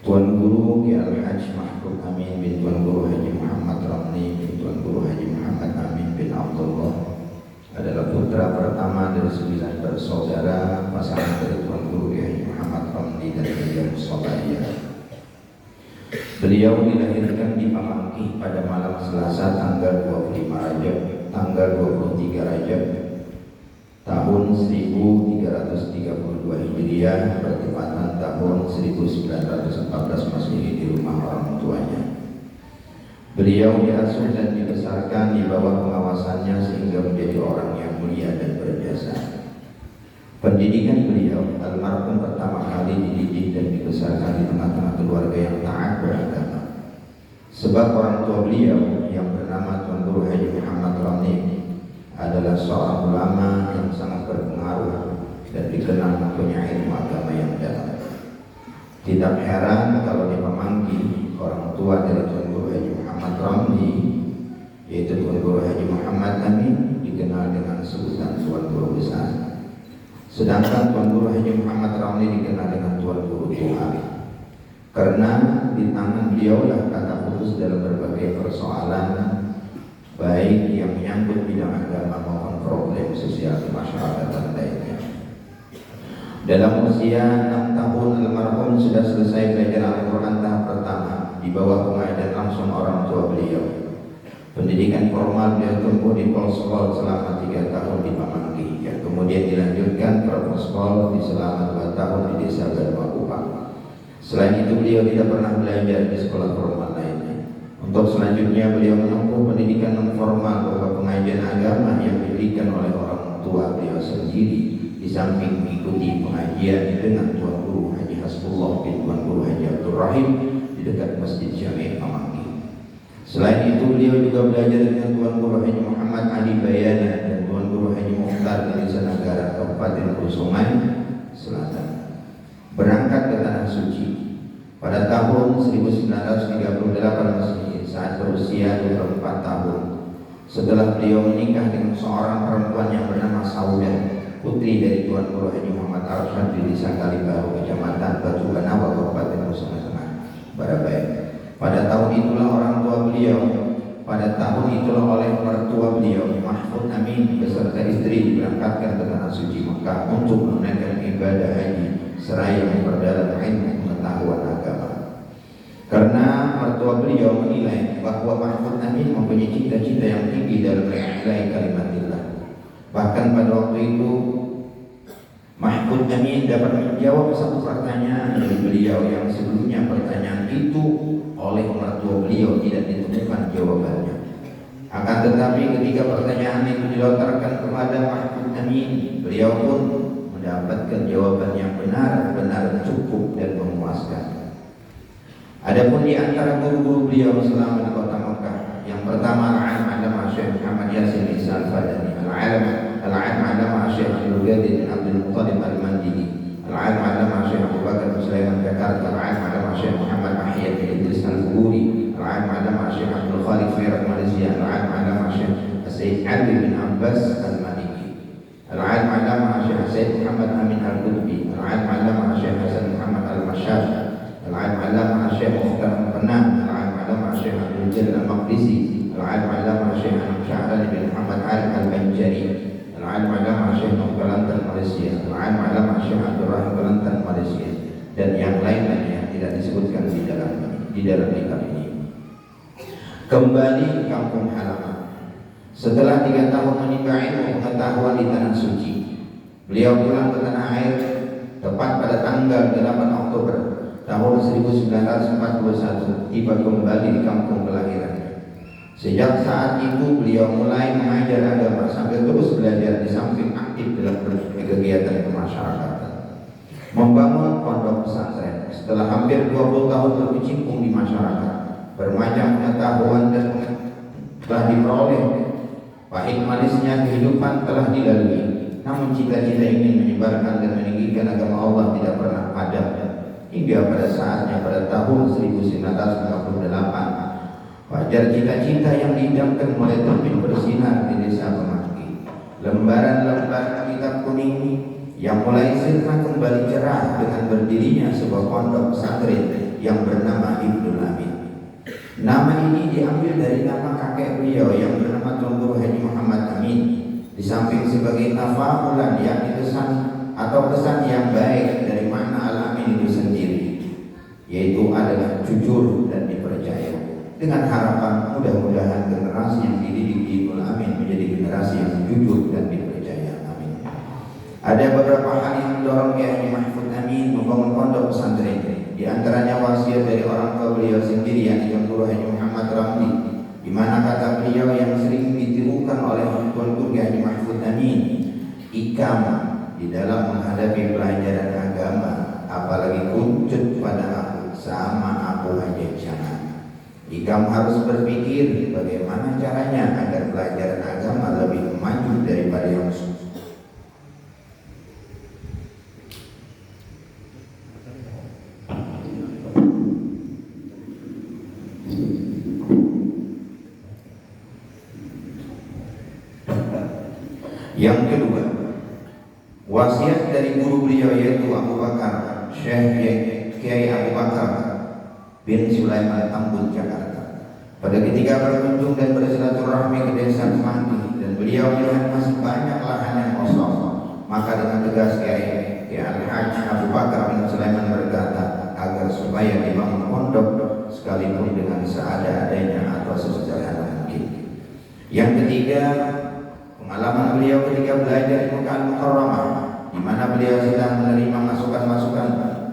Speaker 2: Tuan Guru Kiai Al-Hajj Mahfud Amin bin Tuan Guru Haji Muhammad Ramli bin Tuan Guru Haji Muhammad Amin bin Abdullah adalah putra pertama dari 9 bersaudara pasangan dari Tuan Guru Haji Muhammad Ramli dan Haji Musolaya. Beliau dilahirkan di Pamangki pada malam Selasa tanggal 25 Rajab, tanggal 23 Rajab tahun 1332 Hijriah, bertepatan tahun 1914 Masehi di rumah orang tuanya. Beliau diasuh dan dibesarkan di bawah pengawasannya sehingga menjadi orang yang mulia dan berjasa. Pendidikan beliau, almarhum pertama kali dididik dan dibesarkan di tengah-tengah keluarga yang taat beragama. Sebab orang tua beliau yang bernama Tuan Guru Haji Muhammad Ramli adalah seorang ulama yang sangat berpengaruh dan dikenal mempunyai ilmu agama yang dalam. Tidak heran kalau di Pamangki orang tua dari Tuan Guru Haji Muhammad Ramli, yaitu Tuan Guru Haji Muhammad Amin, dikenal dengan sebutan Tuan Guru Besar. Sedangkan Tuan Guru Haji Muhammad Ramli dikenal dengan Tuan Guru Tuhan, karena di tangan beliaulah kata putus dalam berbagai persoalan, baik yang menyangkut bidang agama maupun problem sosial kemasyarakatan lainnya. Dalam usia 6 tahun almarhum sudah selesai belajar Al-Quran tahap pertama di bawah pengajaran langsung orang tua beliau. Pendidikan formal beliau tempuh di Polskol selama 3 tahun di Pamangki, yang kemudian dilanjutkan ke Polskol di selama 2 tahun di desa Garmakupang. Selain itu beliau tidak pernah belajar di sekolah formal lainnya. Untuk selanjutnya beliau menempuh pendidikan non formal berupa pengajian agama yang diberikan oleh orang tua beliau sendiri, di samping mengikuti pengajian dengan Tuan Guru Haji Hasbullah bin Tuan Guru Haji Abdul Rahim di dekat Masjid Jami' Pamangki. Selain itu beliau juga belajar dengan Tuan Guru Haji Muhammad Ali Bayana dan Tuan Guru Haji Mukhtar dari Sanagara, Kabupaten Kusungan Selatan. Berangkat ke Tanah Suci pada tahun 1938 Masehi saat berusia 24 tahun. Setelah beliau menikah dengan seorang perempuan yang bernama Saudah, putri dari Tuan Guru Haji Muhammad Arsyad di Desa Kalibaru, Kecamatan Batu Banawa, Kabupaten Kusungan Tengah, Barabai. Pada tahun itulah oleh mertua beliau Mahfud Amin beserta istri diberangkatkan ke Tanah Suci Mekah untuk menunaikan ibadah haji seraya memperdalam ilmu pengetahuan agama. Karena mertua beliau menilai bahwa Mahfud Amin mempunyai cita-cita yang tinggi dalam mengilai kalimatillah. Bahkan pada waktu itu Mahfud Amin dapat menjawab satu pertanyaan dari beliau yang sebelumnya pertanyaan itu oleh mertua beliau tidak ditemukan jawabannya. Akan tetapi ketika pertanyaan itu dilontarkan kepada Mahfud Amin, beliau pun mendapatkan jawaban yang benar-benar cukup dan memuaskan. Adapun di antara guru-guru beliau selama di kota Mekah, yang pertama Al-Alam Syekh Muhammad Yasin bin Al-Fadani, Al-Alam Syekh Abdul Qadir bin Abdul Muttalib Al-Mandini, Al-Alam Syekh Abu Bakar bin Sulaiman Jakarta, Al-Alam Syekh Muhammad Ahiyad bin Idris Al-Buhuri, Al-Alam Syekh Abdul Khaliq Firat Malaysia, Al-Alam Syekh Sayyid Ali bin Abbas Al-Maliki, Al-Alam Syekh Sayyid Muhammad Amin Al-Qutbi, Al-Alam Syekh Hasan Muhammad Al-Mashaf, Al-Alam Syekh Mukhtar Al-Qanan, Al-Alam Syekh Abdul Jalil Al-Maqdisi, Al-Alam Syekh Sya'rani bin Muhammad Al-Banjari, Al-Alam Syekh Kelantan Malaysia, Al-Alam Syekh Abdul Rahim Kelantan Malaysia, dan yang lain-lainnya tidak disebutkan di dalam di dalam kitab ini. Kembali ke kampung halaman. Setelah 3 tahun menimba ilmu pengetahuan di tanah suci, beliau pulang ke tanah air tepat pada tanggal 8 Oktober tahun 1941, tiba kembali di kampung kelahirannya. Sejak saat itu beliau mulai mengajar agama sambil terus belajar di samping aktif dalam berbagai kegiatan kemasyarakatan. Membangun pondok pesantren setelah hampir 20 tahun berkecimpung di masyarakat, bermacam pengetahuan dan telah diperoleh, pahit manisnya kehidupan telah dilalui, namun cita-cita ingin menyebarkan dan meninggikan agama Allah tidak pernah padam. Hingga pada saatnya pada tahun 1998, fajar cita-cita yang diidamkan mulai terbit bersinar di desa Pemangki. Lembaran-lembaran kitab kuning yang mulai sirna kembali cerah dengan berdirinya sebuah pondok pesantren yang bernama Ibnul Amin. Nama ini diambil dari nama kakek beliau yang bernama Tuan Guru Haji Muhammad Amin. Di samping sebagai tafahulan, yakni kesan atau kesan yang baik dari makna Al-Amin itu sendiri, yaitu adalah jujur dan dipercaya. Dengan harapan mudah-mudahan generasi yang dididik di Ibnul Amin menjadi generasi yang jujur dan dipercaya. Amin. Ada beberapa hal yang mendorong Kiai Haji Mahfud Amin membangun pondok pesantren. Di antaranya wasiat dari orang tua beliau sendiri, yang Tuan Guru Haji Muhammad Ramli, di mana kata beliau yang sering ditirukan oleh Tuan Guru Haji Mahfud Amin, ikam di dalam menghadapi pelajaran agama, apalagi kuncut pada aku sama aku aja jangan. Ikam harus berpikir bagaimana caranya agar pelajaran agama lebih maju daripada yang Yang kedua, wasiat dari guru beliau yaitu Abu Bakar Syekh Kiai Abu Bakar bin Sulaiman Tambun Jakarta. Pada ketika berkunjung dan bersilaturahmi ke desa Semanggi dan beliau melihat masih banyak lahan yang kosong, maka dengan tegas Kiai Al-Hajj Abu Bakar bin Sulaiman berkata agar supaya dibangun pondok sekalipun dengan seada-adanya atau sesederhana mungkin. Yang ketiga, pengalaman beliau ketika belajar di Mekah Al-Mukarramah, di mana beliau sedang menerima masukan-masukan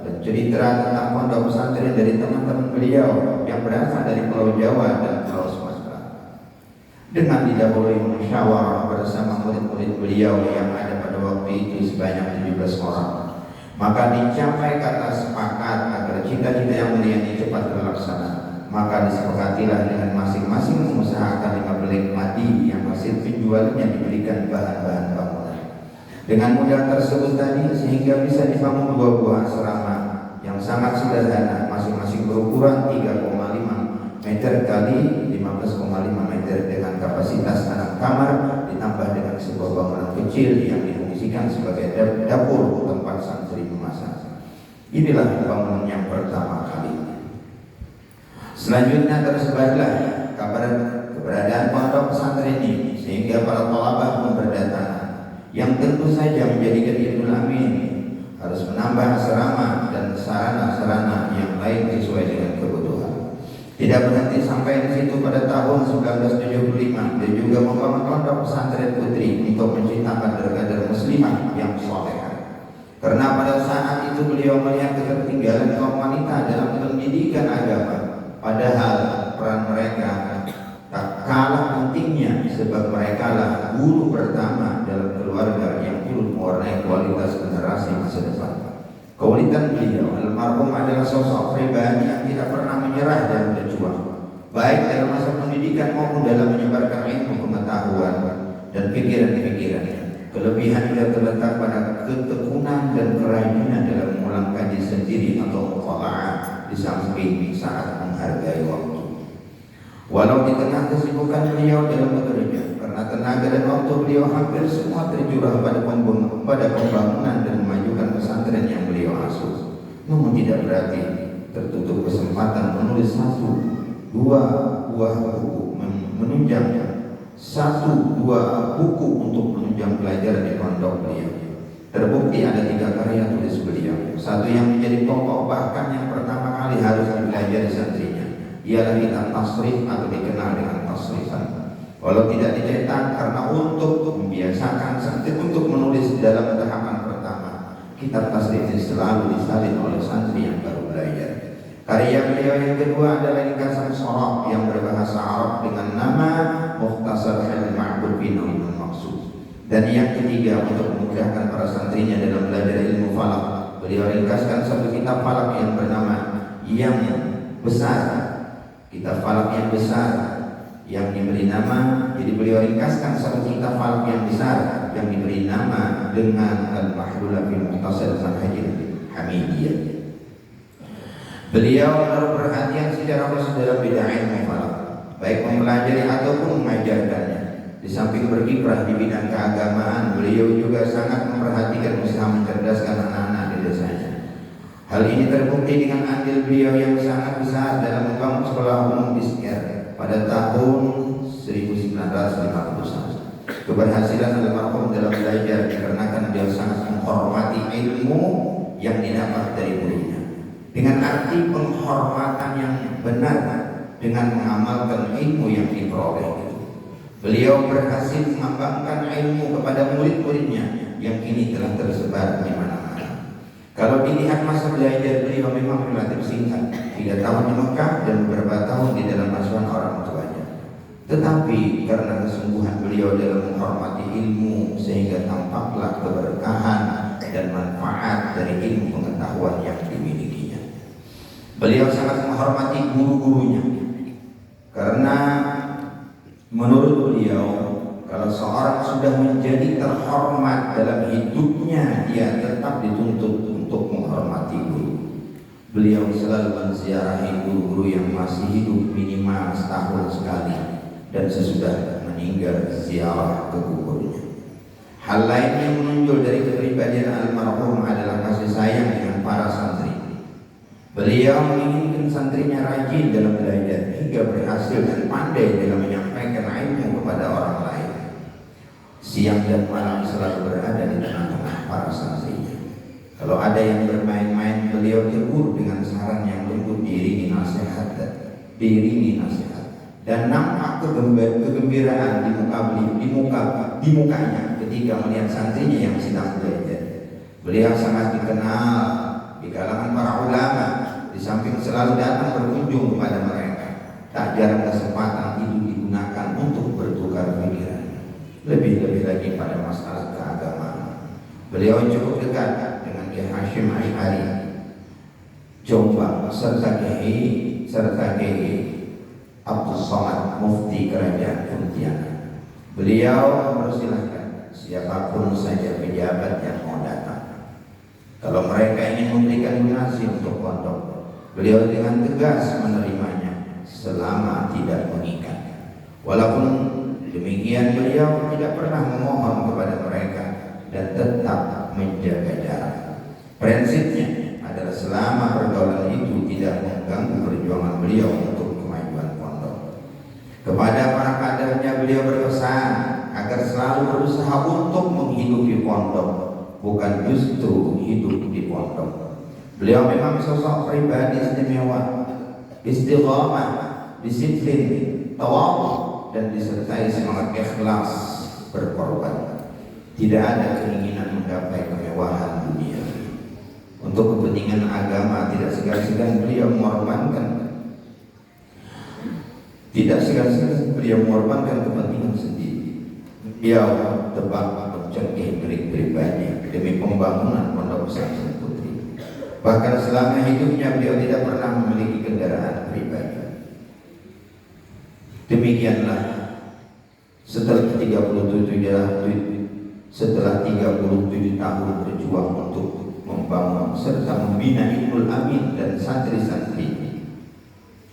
Speaker 2: dan cerita tentang pondok pesantren dari teman-teman beliau yang berasal dari Pulau Jawa dan Pulau Sumatera. Dengan didahului musyawarah bersama murid-murid beliau yang ada pada waktu itu sebanyak 17 orang, maka dicapai kata sepakat agar cita-cita yang mulia ini cepat terlaksana. Maka disepakatilah dengan masing-masing mengusahakan 5 belik mati yang hasil penjualnya diberikan bahan-bahan bangunan. Dengan modal tersebut tadi sehingga bisa dibangun 2 buah asrama yang sangat sederhana, masing-masing berukuran 3,5 meter kali 15,5 meter dengan kapasitas 6 kamar ditambah dengan sebuah bangunan kecil yang difungsikan sebagai dapur tempat santri memasak. Inilah bangunan yang pertama kali. Selanjutnya tersebarlah kabar keberadaan pondok pesantren ini sehingga para thalabah pun berdatangan, yang tentu saja menjadikan Ibnul Amin harus menambah asrama dan sarana-sarana yang lain sesuai dengan kebutuhan. Tidak berhenti sampai di situ, pada tahun 1975 dia juga membangun pondok pesantren putri untuk menciptakan kader muslimah yang salehah. Karena pada saat itu beliau melihat ketertinggalan kaum wanita dalam pendidikan agama. Padahal peran mereka tak kalah pentingnya, sebab mereka lah guru pertama dalam keluarga yang turut mewarnai kualitas generasi masa depan. Kaulitan beliau almarhum adalah sosok pribadi yang tidak pernah menyerah dan berjuang, baik dalam masa pendidikan maupun dalam menyebarkan ilmu pengetahuan dan pikiran-pikirannya. Kelebihan dia terletak pada ketekunan dan kerajinan dalam mengulang kaji sendiri atau muthala'ah, di samping saat menghargai waktu. Walau di tengah kesibukan beliau dalam bekerja, karena tenaga dan waktu beliau hampir semua tercurah pada pembangunan dan memajukan pesantren yang beliau asuh, namun tidak berarti tertutup kesempatan menulis 1-2 buah buku menunjang 1-2 buku untuk menunjang pelajaran di pondok beliau. Terbukti ada 3 karya tulis beliau, 1 yang menjadi pokok bahkan yang pertama kali harus dipelajari santrinya, ialah kitab tasrif atau dikenal dengan tasrifan. Walau tidak dicetak karena untuk membiasakan santri untuk menulis dalam tahapan pertama, kitab tasrif selalu disalin oleh santri yang baru belajar. Karya beliau yang kedua adalah ringkasan sorof yang berbahasa Arab dengan nama Mukhtasar Al-Ma'bud bin Nawawi Maksud. Dan yang ketiga, untuk memudahkan para santrinya dalam belajar ilmu falak, beliau ringkaskan satu kitab falak yang bernama Yang Besar. Kitab falak yang besar yang diberi nama, jadi beliau ringkaskan satu kitab falak yang besar yang diberi nama dengan Al-Mahlulah fi Mukhtasar Manhajil Hamidiyah. Beliau menaruh perhatian secara khusus dalam bidang ilmu falak, baik mempelajari ataupun mengajarkannya. Di samping berkiprah di bidang keagamaan, beliau juga sangat memperhatikan usaha mencerdaskan anak-anak di desanya. Hal ini terbukti dengan andil beliau yang sangat besar dalam membangun sekolah umum Iskir pada tahun 1951. Keberhasilan almarhum dalam belajar dikarenakan beliau sangat menghormati ilmu yang didapat dari muridnya, dengan arti penghormatan yang benar dengan mengamalkan ilmu yang diperoleh. Beliau berhasil mengembangkan ilmu kepada murid-muridnya yang kini telah tersebar di mana-mana. Kalau dilihat masa belajar beliau memang relatif singkat, 3 tahun di Mekah dan beberapa tahun di dalam asuhan orang tuanya. Tetapi karena kesungguhan beliau dalam menghormati ilmu, sehingga tampaklah keberkahan dan manfaat dari ilmu pengetahuan yang dimilikinya. Beliau sangat menghormati guru-gurunya, karena menurut beliau, kalau seorang sudah menjadi terhormat dalam hidupnya, dia tetap dituntut untuk menghormati guru. Beliau selalu menziarahi guru-guru yang masih hidup minimal setahun sekali, dan sesudah meninggal ziarah ke kuburnya. Hal lain yang menonjol dari kepribadian almarhum adalah kasih sayang dengan para santri. Beliau menginginkan santrinya rajin dalam belajar hingga berhasil dan pandai dalam menyampaikan ilmu kepada orang lain. Siang dan malam selalu berada di tengah-tengah para santrinya. Kalau ada yang bermain-main, beliau tegur dengan saran yang lembut, diiringi nasihat, dan nampak kegembiraan di mukanya ketika melihat santrinya yang sedang belajar. Beliau sangat dikenal di kalangan para ulama, di samping selalu datang berkunjung kepada mereka. Tak jarang kesempatan itu digunakan untuk bertukar pikiran, lebih-lebih lagi pada masalah keagamaan. Beliau cukup dekat dengan Kiai Hashim Asy'ari Jombang serta Kiai Abdul Somad Mufti Kerajaan Pontianak. Beliau mempersilahkan siapapun saja pejabat yang mau datang. Kalau mereka ingin memberikan donasi untuk pondok, beliau dengan tegas menerimanya selama tidak mengikat. Walaupun demikian, beliau tidak pernah memohon kepada mereka dan tetap menjaga jarak. Prinsipnya adalah selama pergaulan itu tidak mengganggu perjuangan beliau untuk kemajuan pondok. Kepada para kadernya beliau berpesan agar selalu berusaha untuk menghidupi pondok, bukan justru hidup di pondok. Beliau memang sosok pribadi istimewa, istiqamah, disiplin, tawadhu, dan disertai semangat ikhlas berkorban. Tidak ada keinginan menggapai kemewahan dunia. Untuk kepentingan agama tidak segan-segan beliau mengorbankan kepentingan sendiri. Beliau tebak mencengkeh pribadi demi pembangunan pondok pesantren putri. Bahkan selama hidupnya beliau tidak pernah memiliki kendaraan pribadi. Demikianlah setelah 37 tahun berjuang untuk membangun serta membina Ibnul Amin dan santri-santri,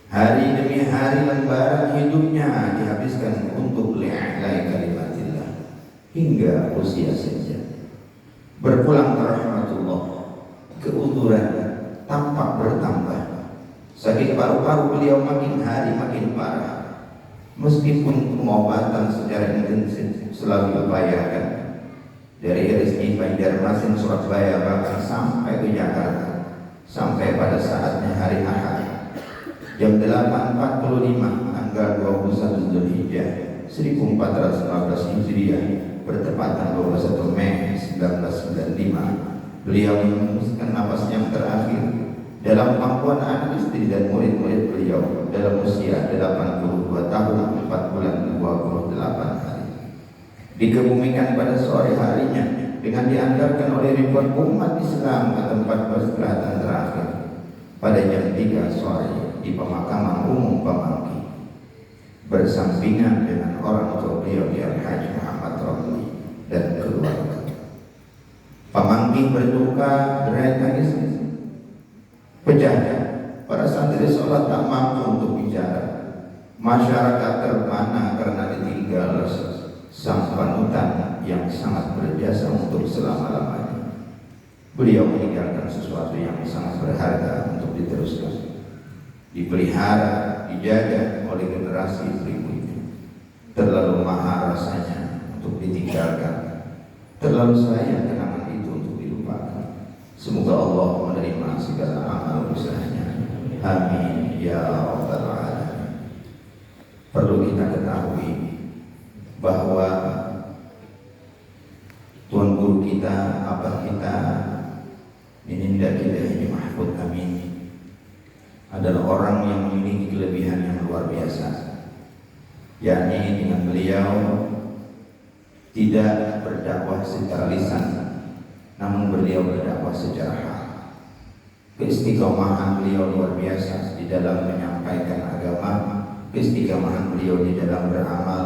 Speaker 2: hari demi hari lembaran hidupnya dihabiskan untuk li'a'lai kalimatillah hingga usia senja. Berpulang ke rahmatullah, keuturan tampak bertambah. Sakit paru-paru beliau makin hari makin parah. Meskipun pengobatan secara intensif selalu diupayakan dari RSI Banjarmasin, Surabaya, bahkan sampai ke Jakarta, sampai pada saatnya hari Ahad jam 8.45 tanggal 21 Zulhijjah 1415 Hijriah bertepatan 21 Mei 1995, beliau menghembuskan napas yang terakhir dalam pangkuan anak istri dan murid-murid beliau dalam usia 82 tahun 4 bulan 28 hari. Dikebumikan pada sore harinya dengan diantarkan oleh ribuan umat Islam ke tempat peristirahatan terakhir pada jam 3 sore di pemakaman umum Pamangki, bersampingan dengan orang tua beliau di Al-Hajj Muhammad Ramli dan keluarga. Pamangki berduka, derai tangis, pecah. Para santri sholat tak mampu untuk bicara. Masyarakat terpana karena ditinggal sang panutan yang sangat berjasa untuk selama-lamanya. Beliau meninggalkan sesuatu yang sangat berharga untuk diteruskan, dipelihara, dijaga oleh generasi berikutnya. Terlalu mahal rasanya untuk ditinggalkan, terlalu sayang kenangan itu untuk dilupakan. Semoga Allah menerima segala amal usahanya. Amin ya rabbal alamin. Perlu kita ketahui bahwa Tuan Guru kita, Abah kita, Mininda kita ini Mahfud Amin adalah orang yang memiliki kelebihan yang luar biasa, yakni dengan beliau tidak berdakwah secara lisan, namun beliau berdakwah secara hal. Keistiqomahan beliau luar biasa di dalam menyampaikan agama, keistiqomahan beliau di dalam beramal,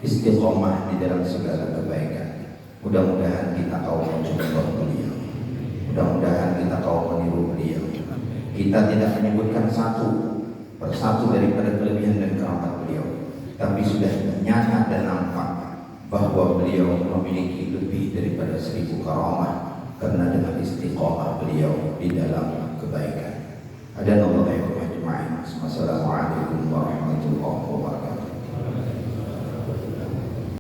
Speaker 2: istiqomah di dalam segala kebaikan. Mudah-mudahan kita kaum mencontoh beliau, mudah-mudahan kita kaum meniru beliau. Kita tidak menyebutkan satu persatu daripada kelebihan dan keramat beliau, tapi sudah nyata dan nampak bahwa beliau memiliki lebih daripada 1000 karamah karena dengan istiqomah beliau di dalam kebaikan. Ada Allah yang berjemaah. Wassalamualaikum warahmatullahi wabarakatuh.